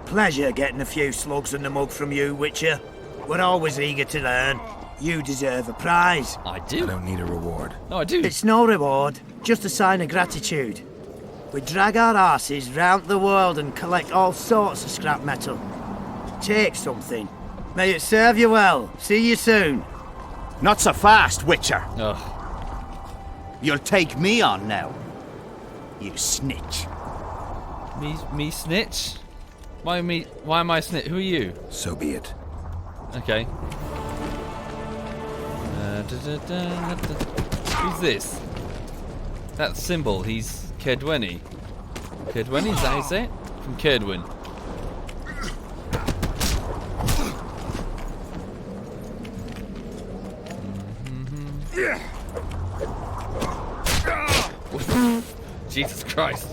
Pleasure getting a few slugs in the mug from you, Witcher. We're always eager to learn. You deserve a prize. I do. I don't need a reward. No, I do. It's no reward, just a sign of gratitude. We drag our asses round the world and collect all sorts of scrap metal. Take something. May it serve you well. See you soon. Not so fast, Witcher. Ugh. You'll take me on now. You snitch. Me snitch? Why me? Why am I snitch? Who are you? So be it. Okay. Who's this? That symbol. He's Kedwenny. Kedwenny, is that how you say it? From Kedwin. Jesus Christ.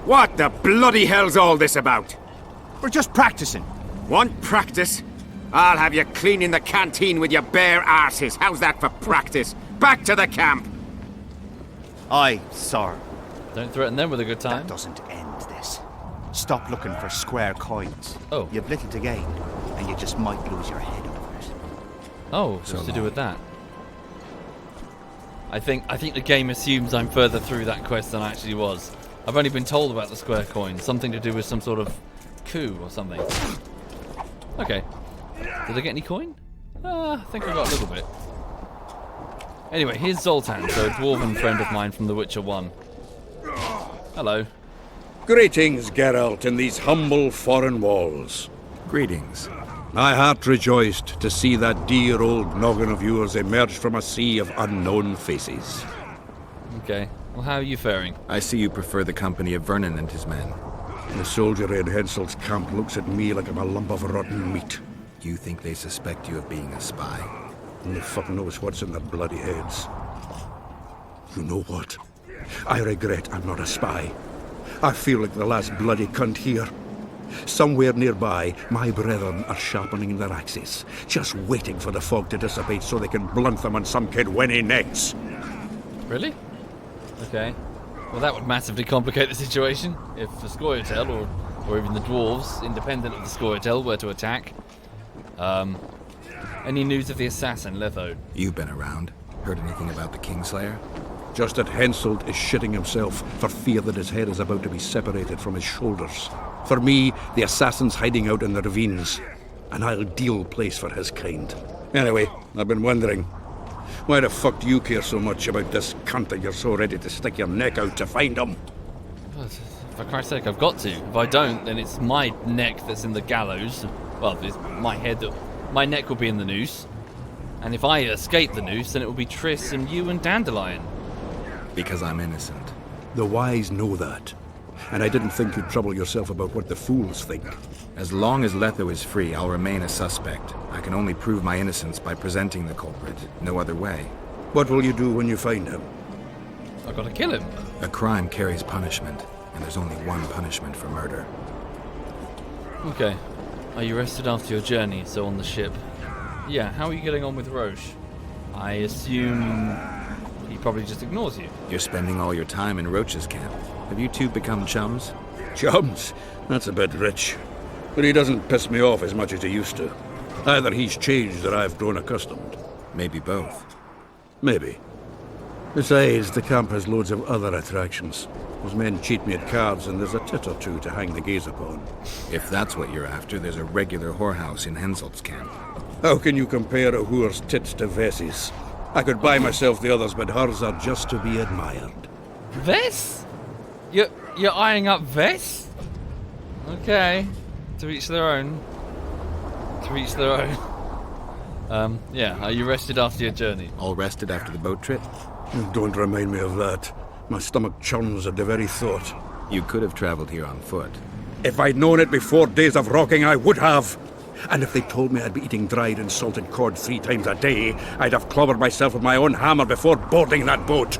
What the bloody hell's all this about? We're just practicing. Want practice? I'll have you cleaning the canteen with your bare arses. How's that for practice? Back to the camp! Aye, sir. Don't threaten them with a good time. That doesn't end this. Stop looking for square coins. Oh. You've little to gain, and you just might lose your head over it. Oh, what's to do with that? I think the game assumes I'm further through that quest than I actually was. I've only been told about the square coin, something to do with some sort of coup or something. Okay. Did I get any coin? I think I got a little bit. Anyway, here's Zoltan, a dwarven friend of mine from The Witcher 1. Hello. Greetings, Geralt, in these humble foreign walls. Greetings. My heart rejoiced to see that dear old noggin of yours emerge from a sea of unknown faces. Okay. Well, how are you faring? I see you prefer the company of Vernon and his men. The soldier in Henselt's camp looks at me like I'm a lump of rotten meat. You think they suspect you of being a spy? And the fuck knows what's in their bloody heads. You know what? I regret I'm not a spy. I feel like the last bloody cunt here. Somewhere nearby, my brethren are sharpening their axes, just waiting for the fog to dissipate so they can blunt them on some Kedwenny necks. Really? Okay. Well, that would massively complicate the situation if the Scoia'tael or even the dwarves, independent of the Scoia'tael, were to attack. Any news of the assassin, Letho? You've been around. Heard anything about the Kingslayer? Just that Henselt is shitting himself for fear that his head is about to be separated from his shoulders. For me, the assassin's hiding out in the ravines. An ideal place for his kind. Anyway, I've been wondering, why the fuck do you care so much about this cunt that you're so ready to stick your neck out to find him? For Christ's sake, I've got to. If I don't, then it's my neck that's in the gallows. Well, it's my head that... My neck will be in the noose. And if I escape the noose, then it will be Triss and you and Dandelion. Because I'm innocent. The wise know that. And I didn't think you'd trouble yourself about what the fools think. As long as Letho is free, I'll remain a suspect. I can only prove my innocence by presenting the culprit. No other way. What will you do when you find him? I've got to kill him. A crime carries punishment, and there's only one punishment for murder. Okay. Are you rested after your journey, so on the ship? Yeah, how are you getting on with Roche? I assume he probably just ignores you. You're spending all your time in Roche's camp. Have you two become chums? Chums? That's a bit rich. But he doesn't piss me off as much as he used to. Either he's changed or I've grown accustomed. Maybe both. Maybe. Besides, the camp has loads of other attractions. Those men cheat me at cards, and there's a tit or two to hang the gaze upon. If that's what you're after, there's a regular whorehouse in Henselt's camp. How can you compare a whore's tits to Vess's? I could buy myself the others, but hers are just to be admired. Vess? You're eyeing up Vess? Okay. To each their own. To each their own. Yeah, are you rested after your journey? All rested after the boat trip? Don't remind me of that. My stomach churns at the very thought. You could have traveled here on foot. If I'd known it before days of rocking, I would have. And if they told me I'd be eating dried and salted cod 3 times a day, I'd have clobbered myself with my own hammer before boarding that boat.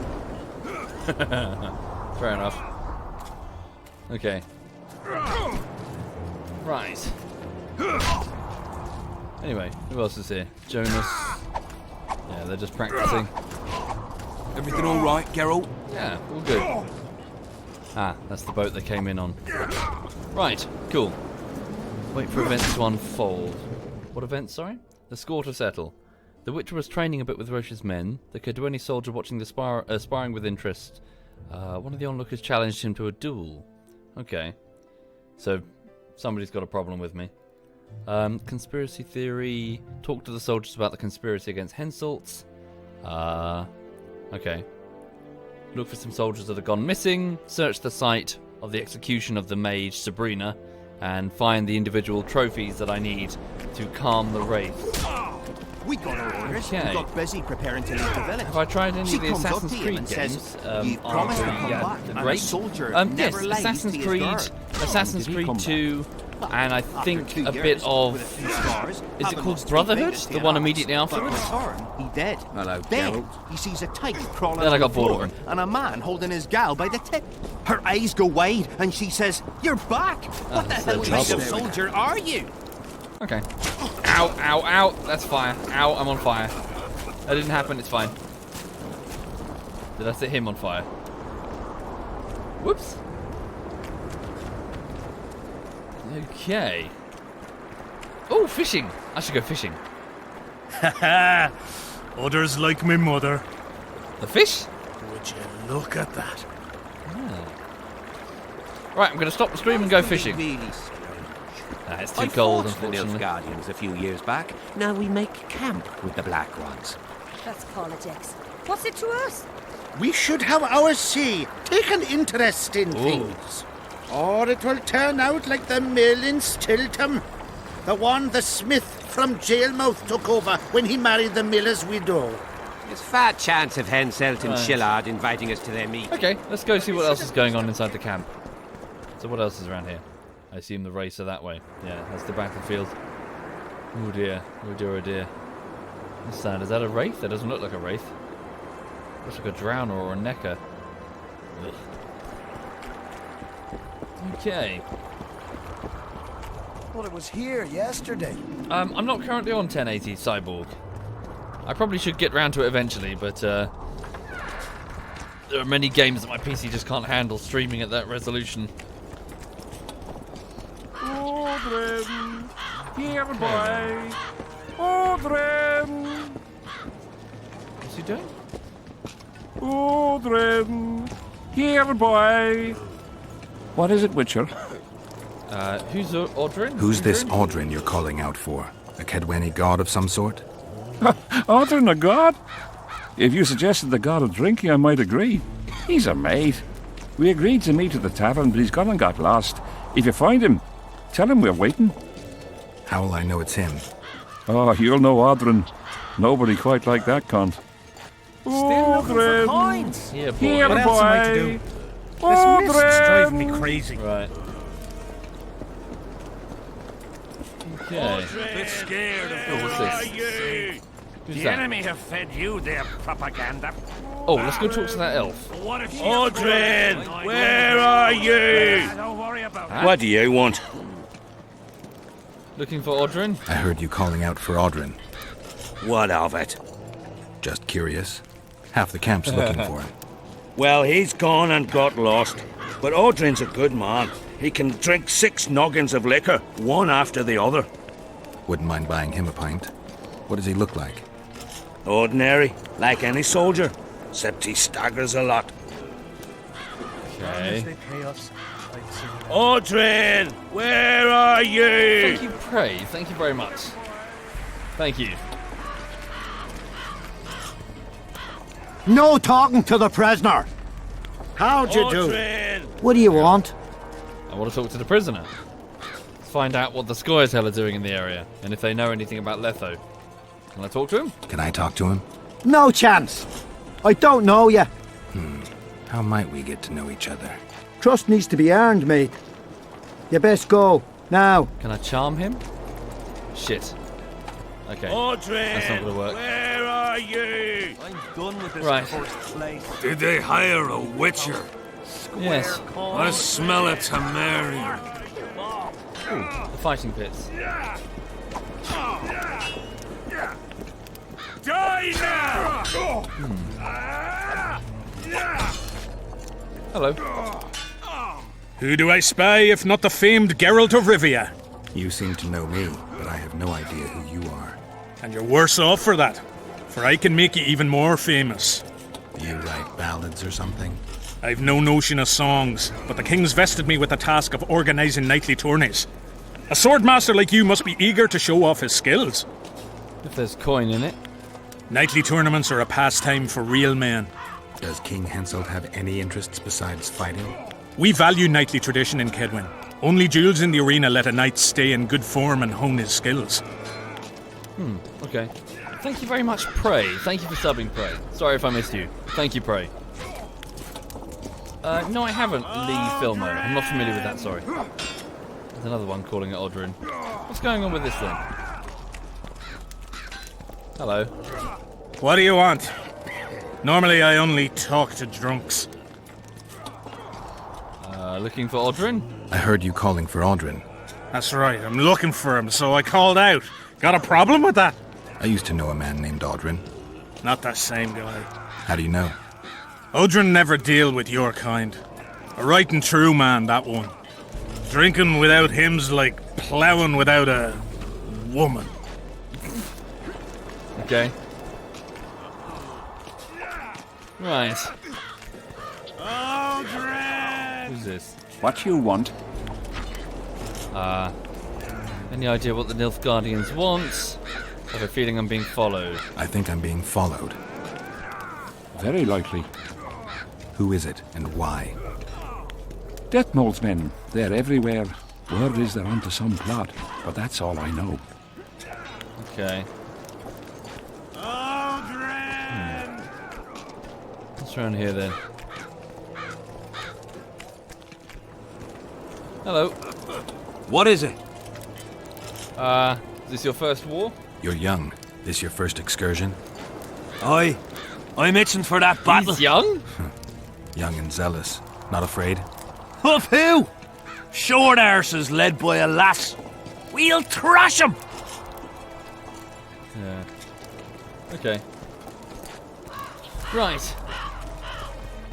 Fair enough. Okay. Right. Anyway, who else is here? Jonas. Yeah, they're just practicing. Everything all right, Geralt? Yeah, all good. Ah, that's the boat they came in on. Right, cool. Wait for events to unfold. What events, sorry? The score to settle. The Witcher was training a bit with Roche's men. The Kedwenny soldier watching the sparring with interest. One of the onlookers challenged him to a duel. Okay. So, somebody's got a problem with me. Conspiracy theory. Talk to the soldiers about the conspiracy against Henselts. Okay. Look for some soldiers that have gone missing. Search the site of the execution of the mage Sabrina. And find the individual trophies that I need to calm the wraith. We got our orders. Okay. We got busy preparing to leave the village. Have I tried any She of the comes up Assassin's to him Creed and games? says, "You promised to come back, and a soldier yes, never lies Assassin's to his Creed, guard." Assassin's Did he Creed come 2, and I think After 2 a years, bit of... with a few scars, Is it having called lost 3 Brotherhood? fingers to The an one axe. immediately But afterwards? in return, he dead. Hello, Then Geralt. he sees a tyke crawling Then I on got the bored of floor, him. and a man holding his gal by the tip. Her eyes go wide, and she says, "You're back! What the hell kind of soldier are you?" Okay. Ow, ow, ow. That's fire. Ow, I'm on fire. That didn't happen, it's fine. Did I set him on fire? Whoops. Okay. Oh, fishing. I should go fishing. Ha Others like my mother. The fish? Would you look at that? Right, I'm going to stop the stream and go fishing. It's too cold, I fought the unfortunately. Nilfgaardians a few years back. Now we make camp with the Black Ones. That's politics. What's it to us? We should have our say, take an interest in things. Or it will turn out like the mill in Stilton. The one the smith from Jailmouth took over when he married the miller's widow. There's fat chance of Henselt and Right. Shillard inviting us to their meeting. Okay, let's go see what else is going on inside the camp. So what else is around here? I assume the race are that way. Yeah, that's the battlefield. Oh dear, oh dear, oh dear. What's that? Is that a wraith? That doesn't look like a wraith. Looks like a drowner or a necker. Ugh. Okay. Well, it was here yesterday. I'm not currently on 1080 Cyborg. I probably should get round to it eventually, but there are many games that my PC just can't handle streaming at that resolution. Odrin, here, boy. Odrin. What's he doing? Odrin, here, boy. What is it, Witcher? Who's Odrin? Who's this Audrin you're calling out for? A Kedweni god of some sort? Odrin, a god? If you suggested the god of drinking, I might agree. He's a mate. We agreed to meet at the tavern, but he's gone and got lost. If you find him, tell him we're waiting. How will I know it's him? Oh, you'll know Odrin. Nobody quite like that cunt. Still looking for coins. Yeah, boy. Here, What else am I to do? This mist's driving me crazy. Right. Okay. A bit scared of Oh, what's this? Who's The that? enemy have fed you their propaganda. Oh, let's go talk to that elf. What if she Audrin, where are you? Don't worry about Huh? What do you want? Looking for Odrin? I heard you calling out for Audrin. What of it? Just curious. Half the camp's looking for him. Well, he's gone and got lost. But Audrin's a good man. He can drink 6 noggins of liquor, one after the other. Wouldn't mind buying him a pint. What does he look like? Ordinary, like any soldier, except he staggers a lot. Okay. Audrin, where are you? Thank you, Pray. Thank you very much. Thank you. No talking to the prisoner. How'd you do? What do you want? I want to talk to the prisoner. Find out what the Scoia'tael are doing in the area, and if they know anything about Letho. Can I talk to him? Can I talk to him? No chance. I don't know you. How might we get to know each other? Trust needs to be earned, mate. You best go, now. Can I charm him? Shit. Okay. That's not gonna work. Where are you? I'm done with this Right. cursed place. Did they hire a witcher? Yes. I smell a Temerian. The fighting pits. Die now! Hello. Who do I spy if not the famed Geralt of Rivia? You seem to know me, but I have no idea who you are. And you're worse off for that, for I can make you even more famous. Do you write ballads or something? I've no notion of songs, but the king's vested me with the task of organising knightly tourneys. A swordmaster like you must be eager to show off his skills. If there's coin in it. Knightly tournaments are a pastime for real men. Does King Henselt have any interests besides fighting? We value knightly tradition in Kedwin. Only duels in the arena let a knight stay in good form and hone his skills. Okay. Thank you very much, Prey. Thank you for subbing, Prey. Sorry if I missed you. Thank you, Prey. No, I haven't, Lee Filmo. I'm not familiar with that, sorry. There's another one calling it Odrin. What's going on with this then? Hello. What do you want? Normally I only talk to drunks. Looking for Odrin? I heard you calling for Odrin. That's right, I'm looking for him, so I called out. Got a problem with that? I used to know a man named Odrin. Not that same guy. How do you know? Odrin never deal with your kind. A right and true man, that one. Drinking without him's like ploughing without a woman. Okay. Right. Who's this? What you want? Any idea what the Nilfgaardians want? I have a feeling I'm being followed. I think I'm being followed. Very likely. Who is it, and why? Death Mold's men. They're everywhere. Word is they're onto some plot, but that's all I know. Okay. What's around here then? Hello. What is it? Is this your first war? You're young. This your first excursion? I'm itching for that battle. He's young? Young and zealous. Not afraid? Of who? Short arses led by a lass. We'll thrash him. Yeah. Okay. Right.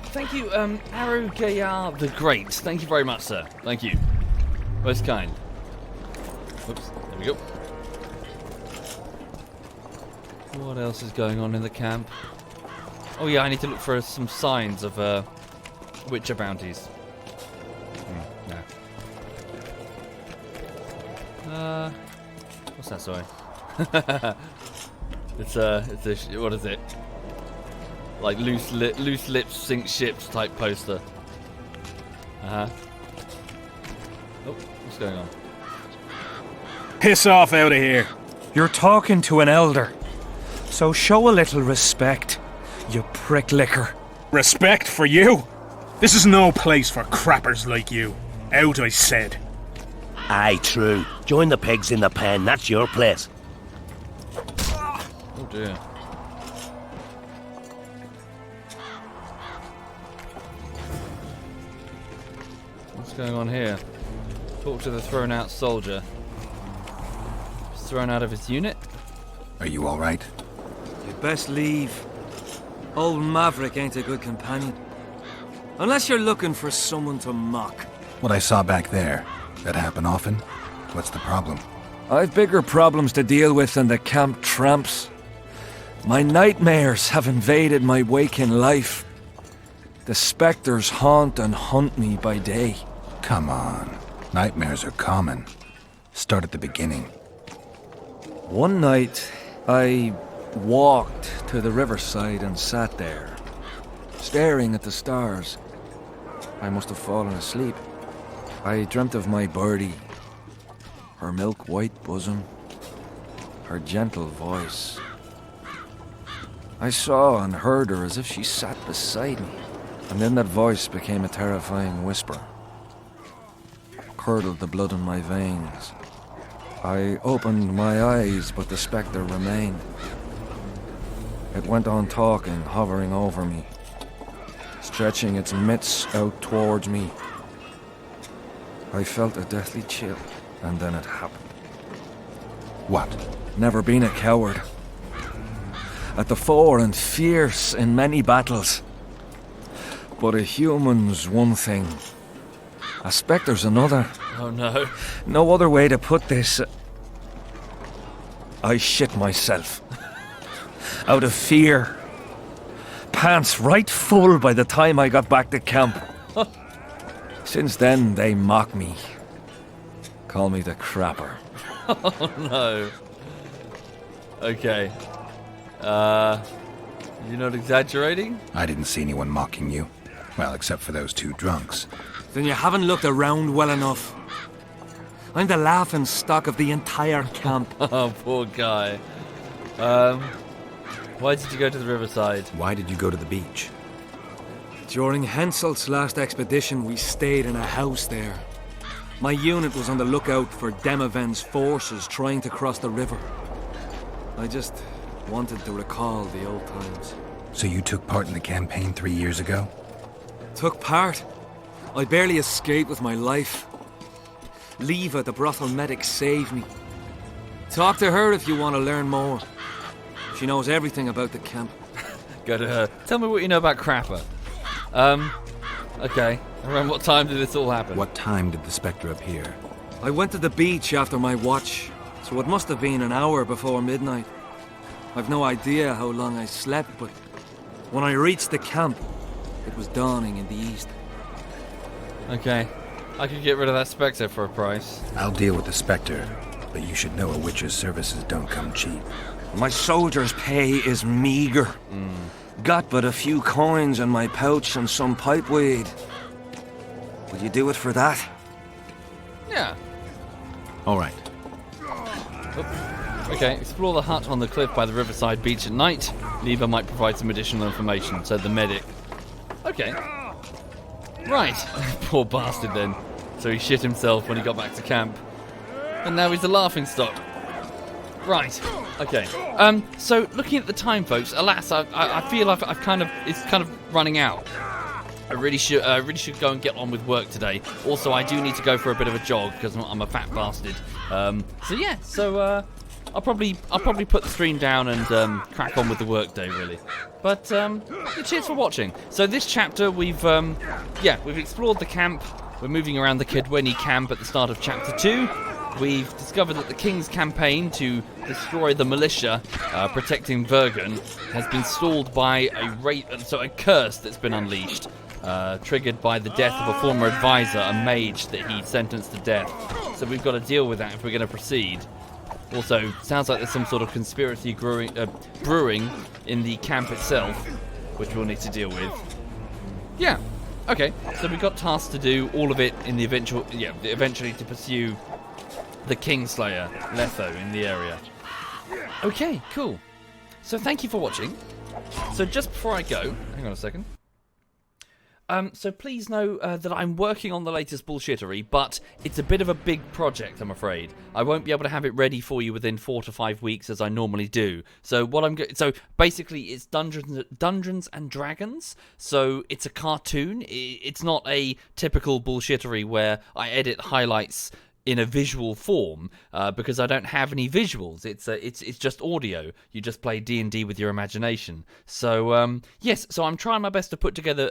Thank you, Aru Gayar the Great. Thank you very much, sir. Thank you. Most kind. Oops, there we go. What else is going on in the camp? Oh yeah, I need to look for some signs of Witcher bounties. No. What's that? Sorry. it's a what is it? Like loose lips sink ships type poster. Oh, what's going on? Piss off out of here. You're talking to an elder, so show a little respect, you prick licker. Respect for you? This is no place for crappers like you. Out, I said. Aye, true. Join the pigs in the pen, that's your place. Oh dear. What's going on here? Talk to the thrown out soldier. He's thrown out of his unit? Are you alright? You'd best leave. Old Maverick ain't a good companion. Unless you're looking for someone to mock. What I saw back there, that happen often? What's the problem? I've bigger problems to deal with than the camp tramps. My nightmares have invaded my waking life. The spectres haunt and hunt me by day. Come on. Nightmares are common. Start at the beginning. One night, I walked to the riverside and sat there, staring at the stars. I must have fallen asleep. I dreamt of my birdie, her milk-white bosom, her gentle voice. I saw and heard her as if she sat beside me, and then that voice became a terrifying whisper. Curdled the blood in my veins. I opened my eyes, but the spectre remained. It went on talking, hovering over me, stretching its mitts out towards me. I felt a deathly chill, and then it happened. What? Never been a coward. At the fore and fierce in many battles. But a human's one thing. A spectre's another. Oh no. No other way to put this. I shit myself. Out of fear. pants right full by the time I got back to camp. Since then, they mock me. Call me the crapper. Oh no. Okay. You're not exaggerating? I didn't see anyone mocking you. Well, except for those two drunks. Then you haven't looked around well enough. I'm the laughing stock of the entire camp. Oh, poor guy. Why did you go to the riverside? Why did you go to the beach? During Henselt's last expedition, we stayed in a house there. My unit was on the lookout for Demaven's forces trying to cross the river. I just wanted to recall the old times. So you took part in the campaign 3 years ago? Took part? I barely escaped with my life. Leva, the brothel medic, saved me. Talk to her if you want to learn more. She knows everything about the camp. Go to her. Tell me what you know about Crapper. Okay. Around what time did this all happen? What time did the Spectre appear? I went to the beach after my watch, so it must have been an hour before midnight. I've no idea how long I slept, but when I reached the camp, it was dawning in the east. Okay. I could get rid of that Spectre for a price. I'll deal with the Spectre, but you should know a witch's services don't come cheap. My soldier's pay is meager. Got but a few coins in my pouch and some pipeweed. Will you do it for that? Yeah. All right. Okay, explore the hut on the cliff by the riverside beach at night. Leva might provide some additional information, said the medic. Okay. Right. Poor bastard then. So he shit himself when he got back to camp. And now he's a laughingstock. Right. Okay. So looking at the time, folks, alas, I feel I've kind of, it's kind of running out. I really should go and get on with work today. Also, I do need to go for a bit of a jog because I'm a fat bastard. I'll probably put the stream down and crack on with the work day, really. But cheers for watching. So this chapter we've explored the camp. We're moving around the Kedweni camp at the start of chapter 2. We've discovered that the king's campaign to destroy the militia protecting Vergen has been stalled by a curse that's been unleashed, triggered by the death of a former advisor, a mage that he sentenced to death. So we've got to deal with that if we're going to proceed. Also, sounds like there's some sort of conspiracy brewing in the camp itself, which we'll need to deal with. Yeah. Okay. So we've got tasks to do, all of it in the eventually to pursue the Kingslayer, Letho, in the area. Okay, cool. So thank you for watching. So just before I go, hang on a second. So please know that I'm working on the latest bullshittery, but it's a bit of a big project, I'm afraid. I won't be able to have it ready for you within 4 to 5 weeks as I normally do. So so basically it's Dungeons and Dragons. So it's a cartoon. It's not a typical bullshittery where I edit highlights in a visual form, because I don't have any visuals. It's just audio. You just play D&D with your imagination. So yes, so I'm trying my best to put together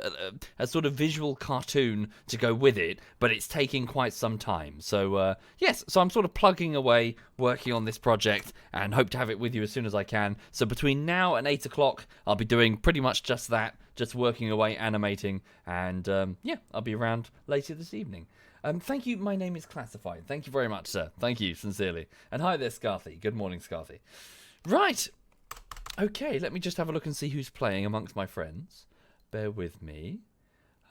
a sort of visual cartoon to go with it, but it's taking quite some time. So yes, so I'm sort of plugging away, working on this project, and hope to have it with you as soon as I can. So between now and 8 o'clock, I'll be doing pretty much just that, just working away, animating, and yeah, I'll be around later this evening. Thank you. My name is Classified. Thank you very much, sir. Thank you, sincerely. And hi there, Scarthy. Good morning, Scarthy. Right. Okay, let me just have a look and see who's playing amongst my friends. Bear with me.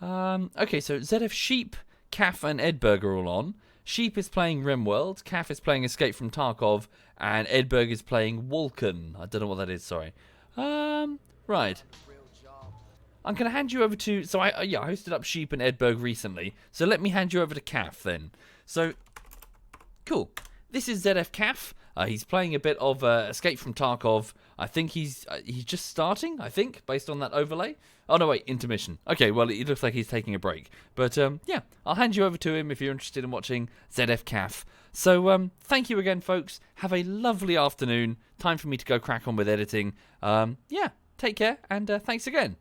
Okay, so ZF Sheep, Caff, and Edberg are all on. Sheep is playing Rimworld, Caff is playing Escape from Tarkov, and Edberg is playing Vulcan. I don't know what that is, sorry. Right. I'm going to hand you over to... So, I hosted up Sheep and Edberg recently. So, let me hand you over to Caff, then. So, cool. This is ZF Caff. He's playing a bit of Escape from Tarkov. I think he's just starting, I think, based on that overlay. Oh, no, wait, intermission. Okay, well, it looks like he's taking a break. But, yeah, I'll hand you over to him if you're interested in watching ZF Caff. So, thank you again, folks. Have a lovely afternoon. Time for me to go crack on with editing. Yeah, take care, and thanks again.